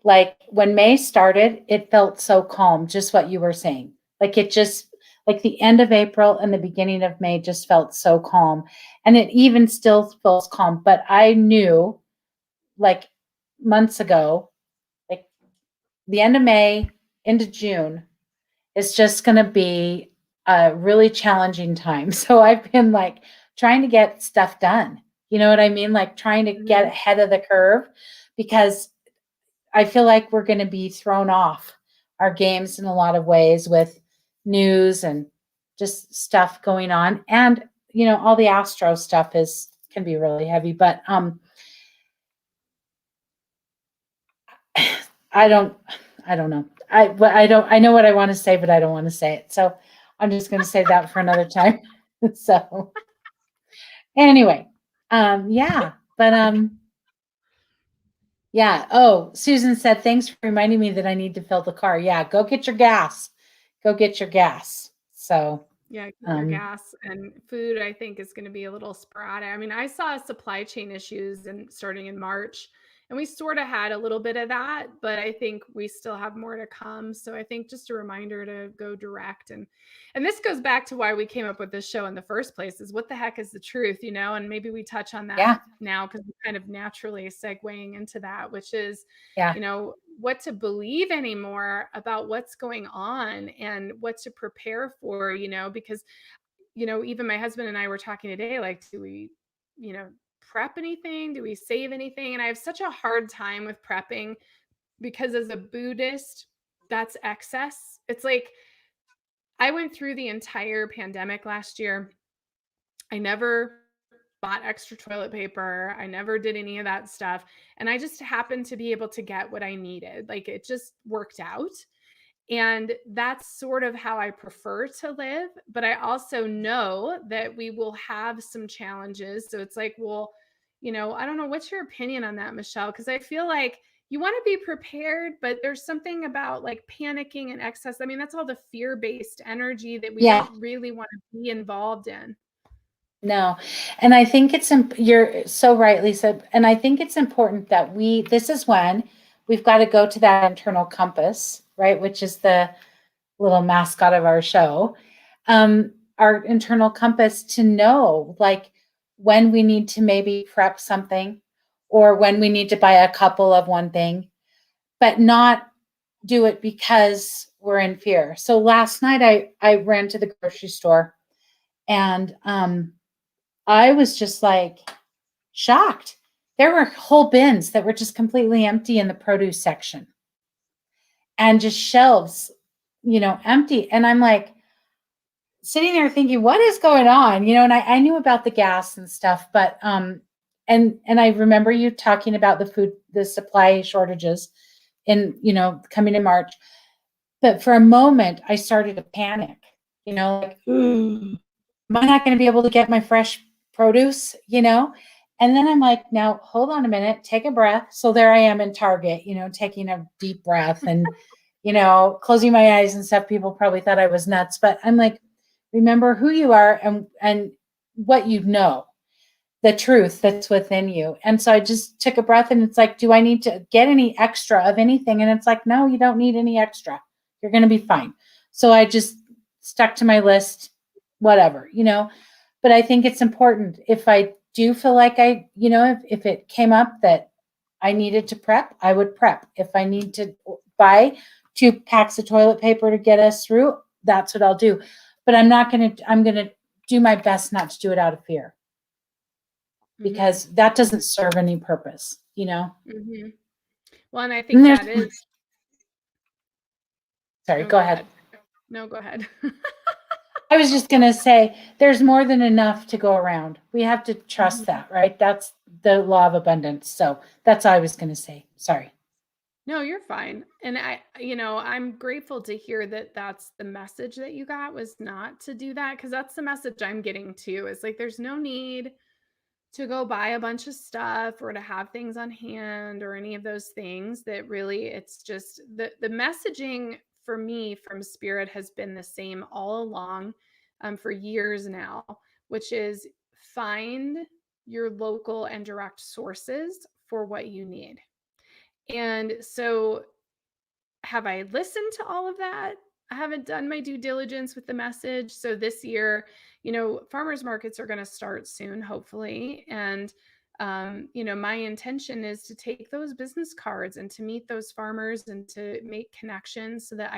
like when May started, it felt so calm, just what you were saying. Like it just, like the end of April and the beginning of May just felt so calm. And it even still feels calm. But I knew like months ago, like the end of May into June, it's just going to be a really challenging time. So I've been like trying to get stuff done. You know what I mean? Like trying to get Mhm. ahead of the curve because I feel like we're going to be thrown off our games in a lot of ways with news and just stuff going on. And, all the astro stuff can be really heavy, but I don't I don't know. I know what I want to say, but I don't want to say it. So I'm just going to save that for another time. So anyway, yeah, but yeah. Oh, Susan said, thanks for reminding me that I need to fill the car. Yeah, go get your gas. Go get your gas. So, Yeah, get your um, gas and food, I think, is gonna be a little sporadic. I mean, I saw supply chain issues and starting in March, and we sorta had a little bit of that, but I think we still have more to come. So I think just a reminder to go direct, and this goes back to why we came up with this show in the first place is what the heck is the truth, you know? And maybe we touch on that yeah, now because we're kind of naturally segueing into that, which is, yeah, what to believe anymore about what's going on and what to prepare for, because, even my husband and I were talking today, like, do we, prep anything? Do we save anything? And I have such a hard time with prepping because as a Buddhist, that's excess. It's like I went through the entire pandemic last year. I never bought extra toilet paper. I never did any of that stuff. And I just happened to be able to get what I needed. Like it just worked out. And that's sort of how I prefer to live. But I also know that we will have some challenges. So it's like, well, I don't know. What's your opinion on that, Michelle? Because I feel like you want to be prepared, but there's something about like panicking and excess. I mean, that's all the fear based energy that we Yeah. don't really want to be involved in. No. And I think you're so right, Lisa. And I think it's important that this is when we've got to go to that internal compass, right? Which is the little mascot of our show. Our internal compass to know like when we need to maybe prep something or when we need to buy a couple of one thing, but not do it because we're in fear. So last night I ran to the grocery store and I was just like shocked. There were whole bins that were just completely empty in the produce section and just shelves, empty. And I'm like sitting there thinking, what is going on? And I knew about the gas and stuff, but and I remember you talking about the supply shortages coming in March. But for a moment I started to panic, like, am I not going to be able to get my fresh produce, And then I'm like, now hold on a minute, take a breath. So there I am in Target, taking a deep breath and, closing my eyes and stuff. People probably thought I was nuts, but I'm like, remember who you are and what the truth that's within you. And so I just took a breath and it's like, do I need to get any extra of anything? And it's like, no, you don't need any extra. You're going to be fine. So I just stuck to my list, whatever, but I think it's important if I do feel like if it came up that I needed to prep, I would prep. If I need to buy 2 packs of toilet paper to get us through, that's what I'll do. But I'm going to do my best not to do it out of fear because that doesn't serve any purpose, Mm-hmm. Well, and I And think that is. sorry, Oh, go go ahead. ahead. No, go ahead. I was just going to say there's more than enough to go around. We have to trust Mhm. that, right? That's the law of abundance. So that's all I was going to say. Sorry. No, you're fine. And I'm grateful to hear that that's the message that you got was not to do that because that's the message I'm getting too. Is like there's no need to go buy a bunch of stuff or to have things on hand or any of those things that really it's just the messaging for me from spirit has been the same all along for years now, which is find your local and direct sources for what you need. And so have I listened to all of that? I haven't done my due diligence with the message. So this year, farmers markets are going to start soon, hopefully. And, my intention is to take those business cards and to meet those farmers and to make connections so that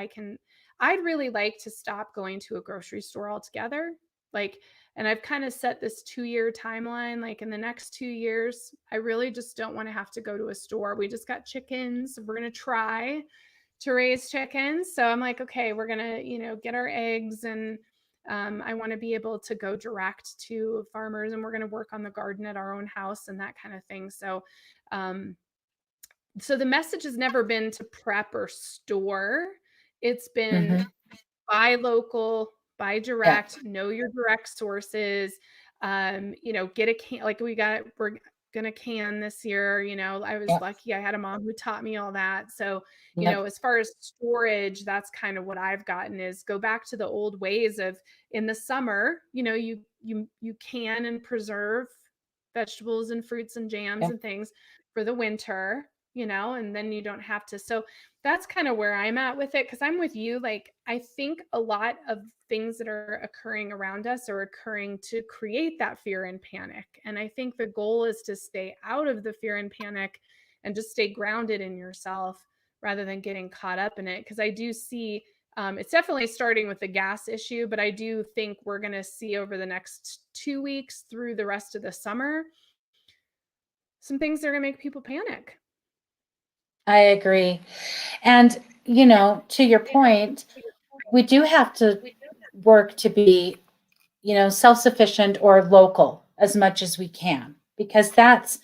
I'd really like to stop going to a grocery store altogether. Like, and I've kind of set this 2-year timeline. Like in the next 2 years, I really just don't want to have to go to a store. We just got chickens. We're going to try to raise chickens. So I'm like, okay, we're going to, get our eggs and I want to be able to go direct to farmers and we're going to work on the garden at our own house and that kind of thing. Um, so the message has never been to prep or store. It's been Mm-hmm. buy local, buy Yeah. direct, know your direct sources. Get a can like we're gonna can this year. I was Yeah. lucky I had a mom who taught me all that. So, Yep. as far as storage, that's kind of what I've gotten is go back to the old ways of in the summer, you can and preserve vegetables and fruits and jams Yeah. and things for the winter, and then you don't have to. So that's kind of where I'm at with it because I'm with you. Like, I think a lot of things that are occurring around us are occurring to create that fear and panic. And I think the goal is to stay out of the fear and panic and just stay grounded in yourself rather than getting caught up in it. Because I do see it's definitely starting with the gas issue, but I do think we're going to see over the next 2 weeks through the rest of the summer some things that are going to make people panic. I agree. And, to your point, we do have to work to be, self-sufficient or local as much as we can, because that's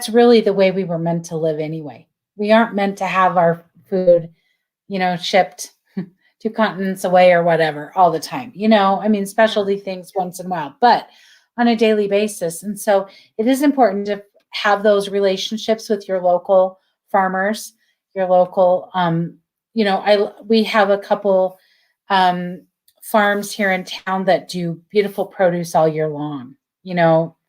really the way we were meant to live anyway. We aren't meant to have our food, shipped 2 continents away or whatever all the time. I mean, Yeah. specialty things once in a while, but on a daily basis. And so it is important to have those relationships with your local farmers, your local, we have a couple um, farms here in town that do beautiful produce all year long.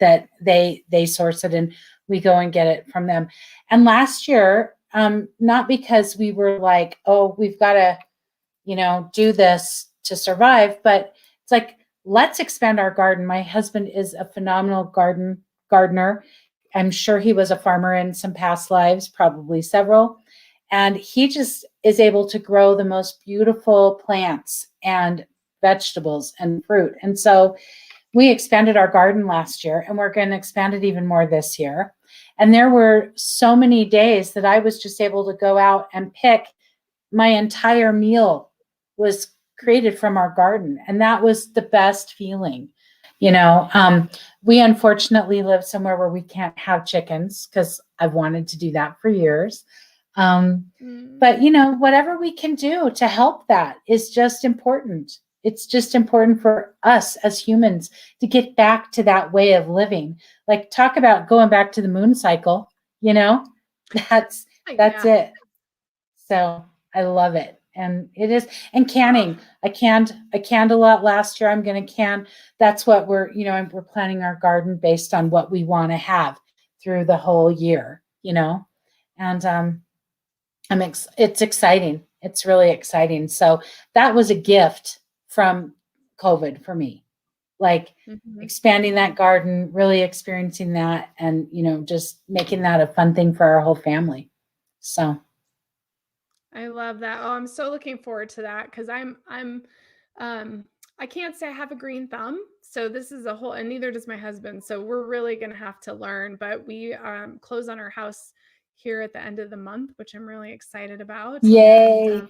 That they source it and we go and get it from them. And last year, not because we were like, oh, we've got to do this to survive. But it's like, let's expand our garden. My husband is a phenomenal gardener. I'm sure he was a farmer in some past lives, probably several. And he just is able to grow the most beautiful plants and vegetables and fruit. And so we expanded our garden last year and we're going to expand it even more this year. And there were so many days that I was just able to go out and pick. My entire meal was created from our garden, and that was the best feeling. you know um, we unfortunately live somewhere where we can't have chickens because I've wanted to do that for years. um, Mm. but whatever we can do to help, that is just important. It's just important for us as humans to get back to that way of living. Like, talk about going back to the moon cycle. you know that's that's Yeah. it. So I love it. And it is, and Oh, canning. I canned a lot last year. I'm going to can. That's what we're planning our garden based on what we want to have through the whole year. And it's exciting. It's really exciting. So that was a gift from COVID for me. Like, mhm. expanding that garden, really experiencing that, and just making that a fun thing for our whole family. So I love that. Oh, I'm so looking forward to that because um I can't say I have a green thumb. So this is a whole, and neither does my husband. So we're really gonna have to learn. But we close on our house here at the end of the month, which I'm really excited about. And yay.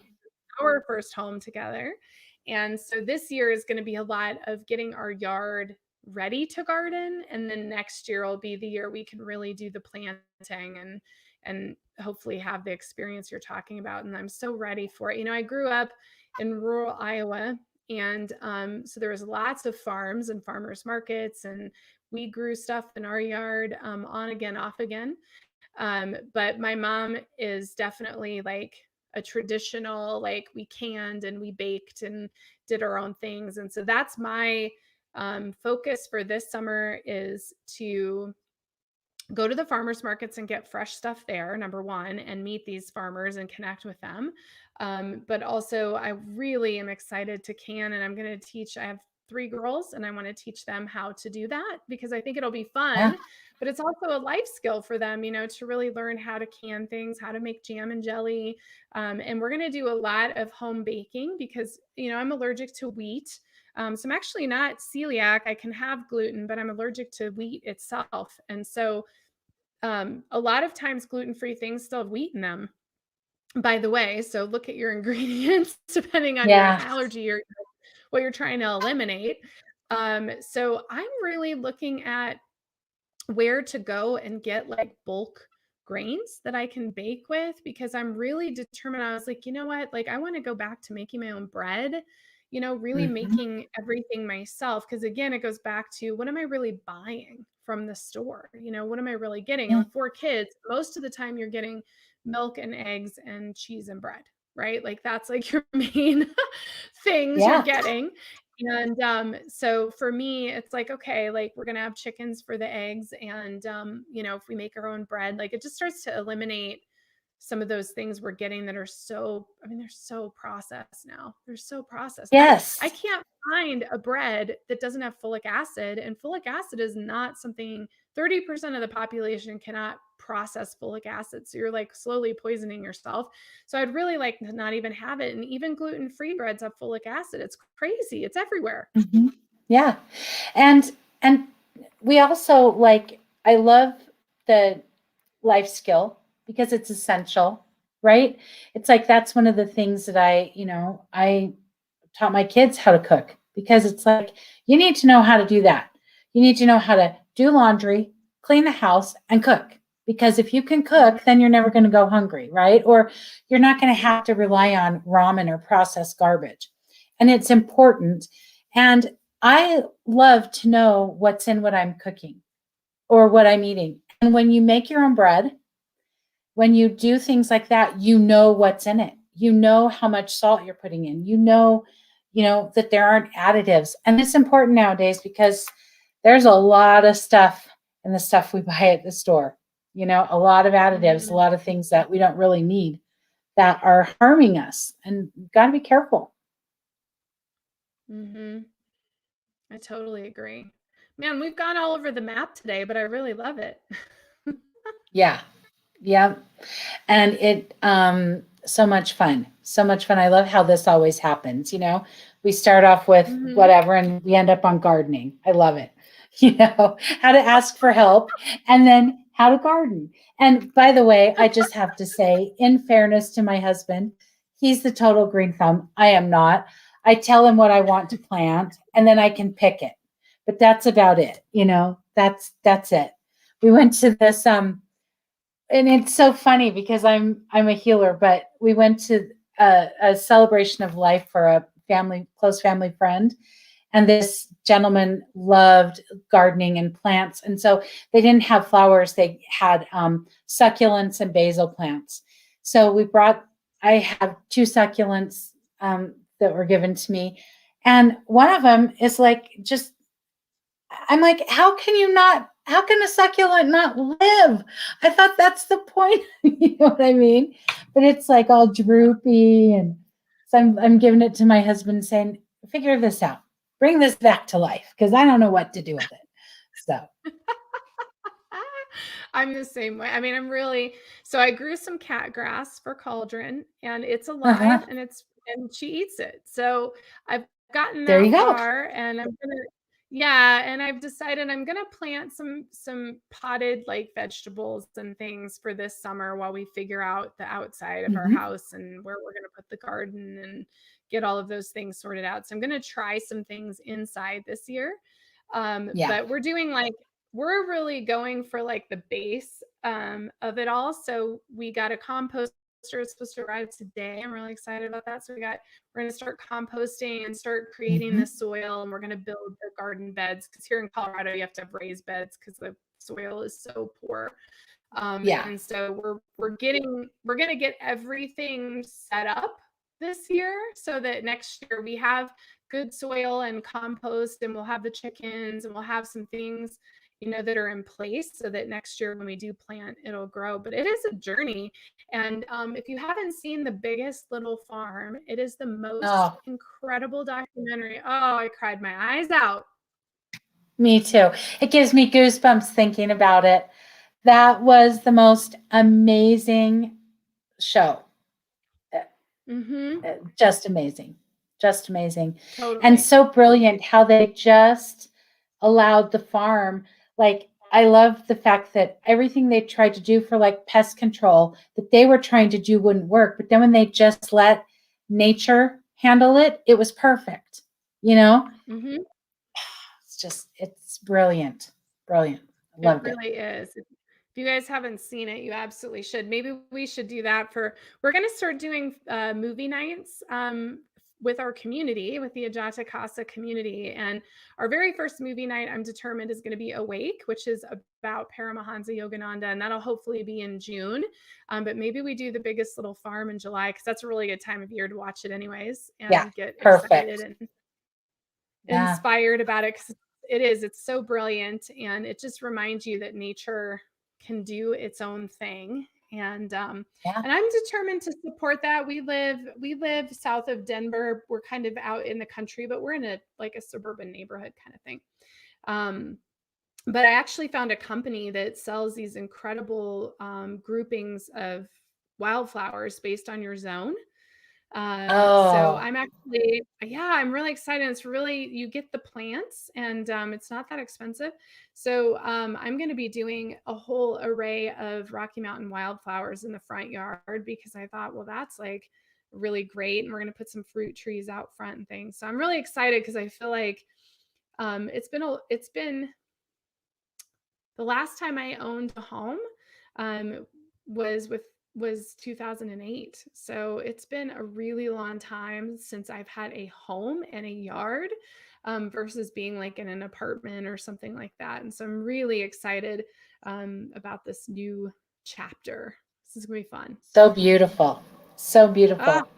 our first home together. And so this year is going to be a lot of getting our yard ready to garden, and then next year will be the year we can really do the planting and hopefully have the experience you're talking about. And I'm so ready for it. I grew up in rural Iowa, and so there was lots of farms and farmers markets, and we grew stuff in our yard, on again, off again. But my mom is definitely like a traditional, like we canned and we baked and did our own things. And so that's my focus for this summer, is to go to the farmers markets and get fresh stuff there, number one, and meet these farmers and connect with them. But also, I really am excited to can, and I'm going to teach. I have 3 girls, and I want to teach them how to do that because I think it'll be Yeah. fun. But it's also a life skill for them, to really learn how to can things, how to make jam and jelly. And we're going to do a lot of home baking because, I'm allergic to wheat. So I'm actually not celiac. I can have gluten, but I'm allergic to wheat itself. And so a lot of times gluten-free things still have wheat in them, by the way. So look at your ingredients depending on your Yeah. allergy or what you're trying to eliminate. So I'm really looking at where to go and get like bulk grains that I can bake with because I'm really determined. I was like, you know what? Like, I want to go back to making my own bread, really Mhm. making everything myself. Because again, it goes back to what am I really buying from the store? What am I really getting? And Yeah. with 4 kids, most of the time you're getting milk and eggs and cheese and bread, right? Like, that's like your main things you're Yeah. getting. And so for me, it's like, okay, like we're gonna have chickens for the eggs, and if we make our own bread, like it just starts to eliminate some of those things we're getting that are so, I mean, they're so processed now. They're so processed. I Yes. can't find a bread that doesn't have folic acid, and folic acid is not something 30% of the population cannot process folic acid. So you're like slowly poisoning yourself. So I'd really like to not even have it. And even gluten-free breads have folic acid. It's crazy. It's everywhere. Mhm. Yeah. And we also, like, I love the life skill because it's essential. right? It's like that's one of the things that I taught my kids how to cook because it's like you need to know how to do that. You need to know how to do laundry, clean the house, and cook. Because if you can Mhm. cook, then you're never going to go hungry, right? Or you're not going to have to rely on ramen or processed garbage. And it's important. And I love to know what's in what I'm cooking or what I'm eating. And when you make your own bread, when you do things like that, you know what's in it. You know how much salt you're putting in. You know that there aren't additives. And it's important nowadays because there's a lot of stuff in the stuff we buy at the store. A lot of additives, a Mhm. lot of things that we don't really need that are harming us. And you've got to be careful. Mhm. I totally agree. Man, we've gone all over the map today, but I really love it. Yeah. Yeah. And it so much fun. So much fun. I love how this always happens. We start off with Mhm. whatever and we end up on gardening. I love it. How to ask for help and then how to garden. And by the way, I just have to say, in fairness to my husband, he's the total green thumb. I am not. I tell him what I want to plant and then I can pick it. But that's about it. That's it. We went to this and it's so funny because I'm a healer, but we went to a celebration of life for a close family friend, and this gentleman loved gardening and plants, and so they didn't have flowers; they had succulents and basil plants. So we brought. I have two succulents that were given to me, and one of them is like just I'm like, how can a succulent not live? I thought that's the point. You know what I mean? But it's like all droopy. And so I'm giving it to my husband saying, figure this out. Bring this back to life because I don't know what to do with it. So, I'm the same way. I mean, so I grew some cat grass for cauldron and it's uh-huh. alive and she eats it. So I've gotten There that you go. far and yeah, and I've decided I'm gonna plant some potted like vegetables and things for this summer while we figure out the outside of our Hmm. house and where we're gonna put the garden and get all of those things sorted out. So I'm gonna try some things inside this year. Yeah. But we're really going for like the base of it all. So we got a composter. It's supposed to arrive today. I'm really excited about that. So we're going to start composting and start creating the Hmm. soil, and we're going to build the garden beds because here in Colorado you have to have raised beds because the soil is so poor. Yeah. And so we're gonna get everything set up this year so that next year we have good soil and compost and we'll have the chickens and we'll have some things that are in place so that next year when we do plant it'll grow. But it is a journey. And if you haven't seen The Biggest Little Farm, it is the most Oh, incredible documentary. Oh, I cried my eyes out. me too. It gives me goosebumps thinking about it. That was the most amazing show. Mm-hmm. Just amazing. Just amazing. And Totally. so brilliant how they just allowed the farm. Like, I love the fact that everything they tried to do for like pest control that they were trying to do wouldn't work. But then when they just let nature handle it, it was perfect. You know, Mm-hmm. it's brilliant. Brilliant. I It loved it. really is. If you guys haven't seen it, you absolutely should. Maybe we should do that we're gonna start doing movie nights with our community, with the Ajata Casa community. And our very first movie night, I'm determined, is gonna be Awake, which is about Paramahansa Yogananda, and that'll hopefully be in June. But maybe we do The Biggest Little Farm in July, because that's a really good time of year to watch it anyways Yeah. and get excited Perfect. and Yeah. inspired about it because it's so brilliant and it just reminds you that nature can do its own thing. Yeah. And I'm determined to support that. We live south of Denver. We're kind of out in the country, but we're in a suburban neighborhood kind of thing. um, but I actually found a company that sells these incredible groupings of wildflowers based on your zone. So Oh, I'm actually, yeah, I'm really excited. It's really, you get the plants and it's not that expensive. So I'm going to be doing a whole array of Rocky Mountain wildflowers in the front yard because I thought, well, that's like really great. And we're going to put some fruit trees out front and things. So I'm really excited because I feel like it's been the last time I owned a home um, was with was 2008. So it's been a really long time since I've had a home and a yard versus being like in an apartment or something like that. And so I'm really excited about this new chapter. This is gonna be fun. so beautiful. So Ah, beautiful.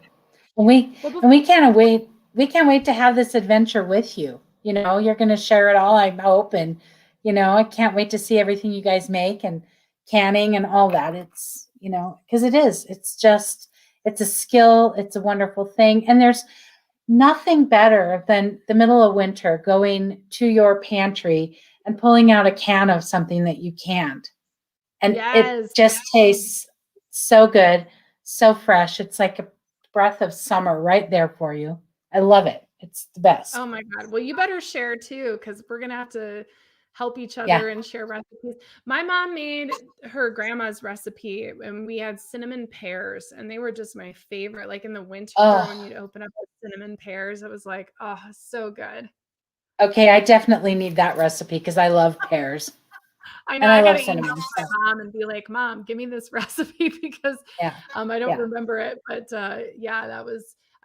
And we well, and we can't wait. We can't wait to have this adventure with you. You know, you're going to share it all, I hope, and I can't wait to see everything you guys make and canning and all that. It's because it is. It's just it's a skill. It's a wonderful thing, and there's nothing better than the middle of winter going to your pantry and pulling out a can of something that you canned, and it yes. just tastes so good, so fresh. It's like a breath of summer right there for you. I love it. It's the best. Oh my God. Well, you better share too, because we're gonna have to help each Yeah. other and share recipes. My mom made her grandma's recipe and we had cinnamon pears and they were just my favorite. Like in the winter when Oh, you'd open up the cinnamon pears, it was like, oh, so good. okay. I definitely need that recipe because I love pears I know and I I love gotta email cinnamon. my So mom and be like, Mom, give me this recipe because yeah, I don't yeah, remember it. But yeah,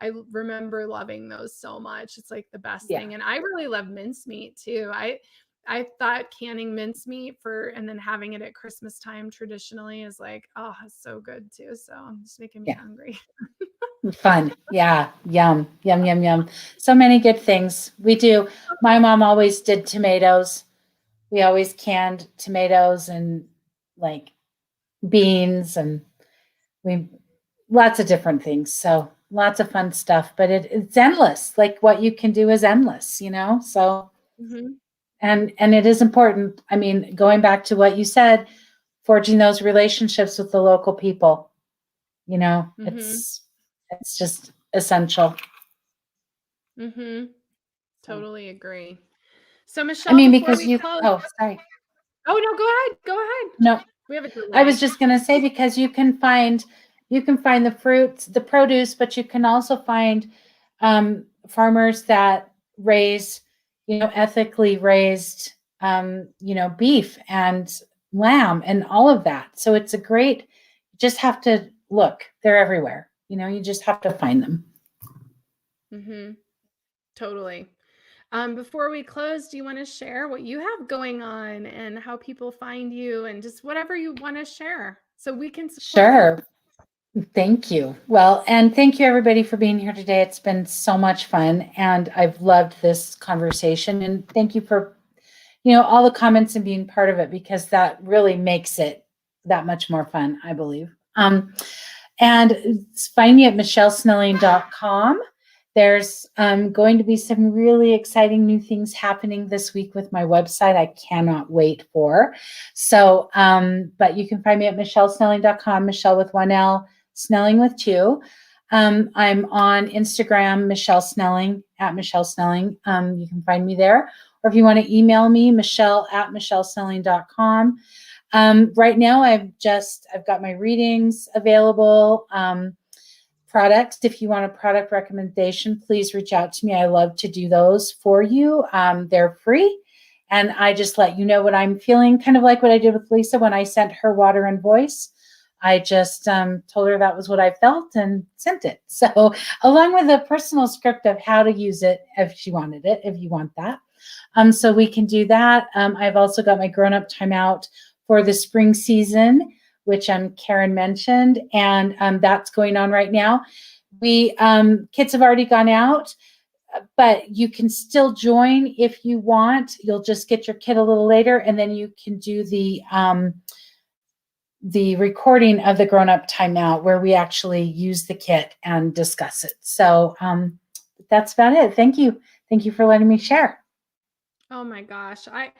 I remember loving those so much. It's like the best yeah, thing. And I really love mincemeat too. I thought canning mincemeat for and then having it at Christmas time traditionally is like, oh, it's so good too. So I'm just making me yeah. hungry. Fun. Yeah. Yum, yum, yum, yum. So many good things. We do. My mom always did tomatoes. We always canned tomatoes and like beans and we lots of different things. So lots of fun stuff, but it's endless. Like what you can do is endless. So Hmm. and it is important. I mean, going back to what you said, forging those relationships with the local people, Hmm. it's just essential. Hmm. So Totally agree. So I Michelle, mean, before because we you close, oh sorry. oh no, go ahead. Go ahead. No, We have a I was delay. just going to say because you can find the fruits, the produce, but you can also find farmers that raise, ethically raised, beef and lamb and all of that. So it's a great. You just have to look; they're everywhere. You just have to find them. Hmm. Totally. Before we close, do you want to share what you have going on and how people find you and just whatever you want to share so we can support you? Sure. Thank you. Well, and thank you everybody for being here today. It's been so much fun and I've loved this conversation and thank you for all the comments and being part of it because that really makes it that much more fun, I believe. And find me at michellesnelling.com. There's going to be some really exciting new things happening this week with my website. I cannot wait for. So, but you can find me at michellesnelling.com, Michelle with one L, Snelling with two. I'm on Instagram, Michelle Snelling, at Michelle Snelling. You can find me there. Or if you want to email me, Michelle at michellesnelling.com. Right now, I've got my readings available. Products, if you want a product recommendation, please reach out to me. I love to do those for you. They're free. And I just let you know what I'm feeling, kind of like what I did with Lisa when I sent her water and voice. I just told her that was what I felt and sent it. So, along with a personal script of how to use it if she wanted it, if you want that. So we can do that. I've also got my grown up timeout for the spring season, which Karen mentioned, and that's going on right now. We kids have already gone out, but you can still join if you want. You'll just get your kit a little later, and then you can do the recording of the grown up timeout where we actually use the kit and discuss it. So that's about it. Thank you for letting me share. Oh my gosh. I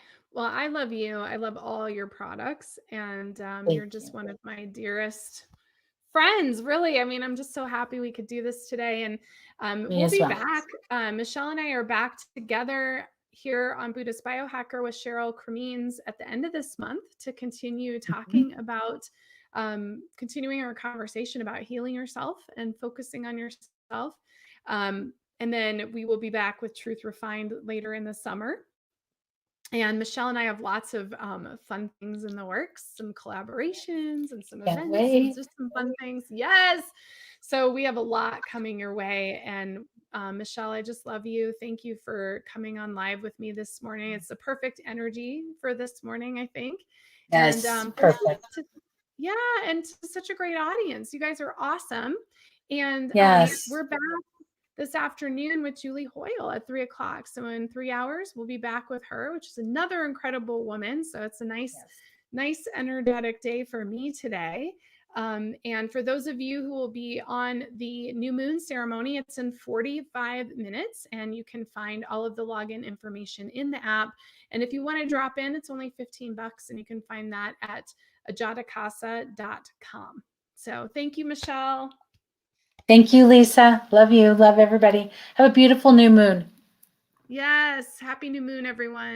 love you. I love all your products and you're Thank just you. one of my dearest friends, really. I mean, I'm just so happy we could do this today. And Me we'll as be well. back. Michelle and I are back together here on Buddhist Biohacker with Cheryl Cremines at the end of this month to continue talking about continuing our conversation about healing yourself and focusing on yourself. And then we will be back with Truth Refined later in the summer. And Michelle and I have lots of fun things in the works, some collaborations and some Can't events and wait. just some fun things. Yes. So we have a lot coming your way. And Michelle, I just love you. Thank you for coming on live with me this morning. It's the perfect energy for this morning, I think. Yes, And perfect. yeah, and to such a great audience. You guys are awesome. And Yes. we're back this afternoon with Julie Hoyle at 3:00. So in 3 hours, we'll be back with her, which is another incredible woman. So it's a nice, energetic day for me today. And for those of you who will be on the new moon ceremony, it's in 45 minutes, and you can find all of the login information in the app. And if you want to drop in, it's only $15, and you can find that at ajatakasa.com. So thank you, Michelle. Thank you, Lisa. Love you. Love everybody. Have a beautiful new moon. Yes. Happy new moon, everyone.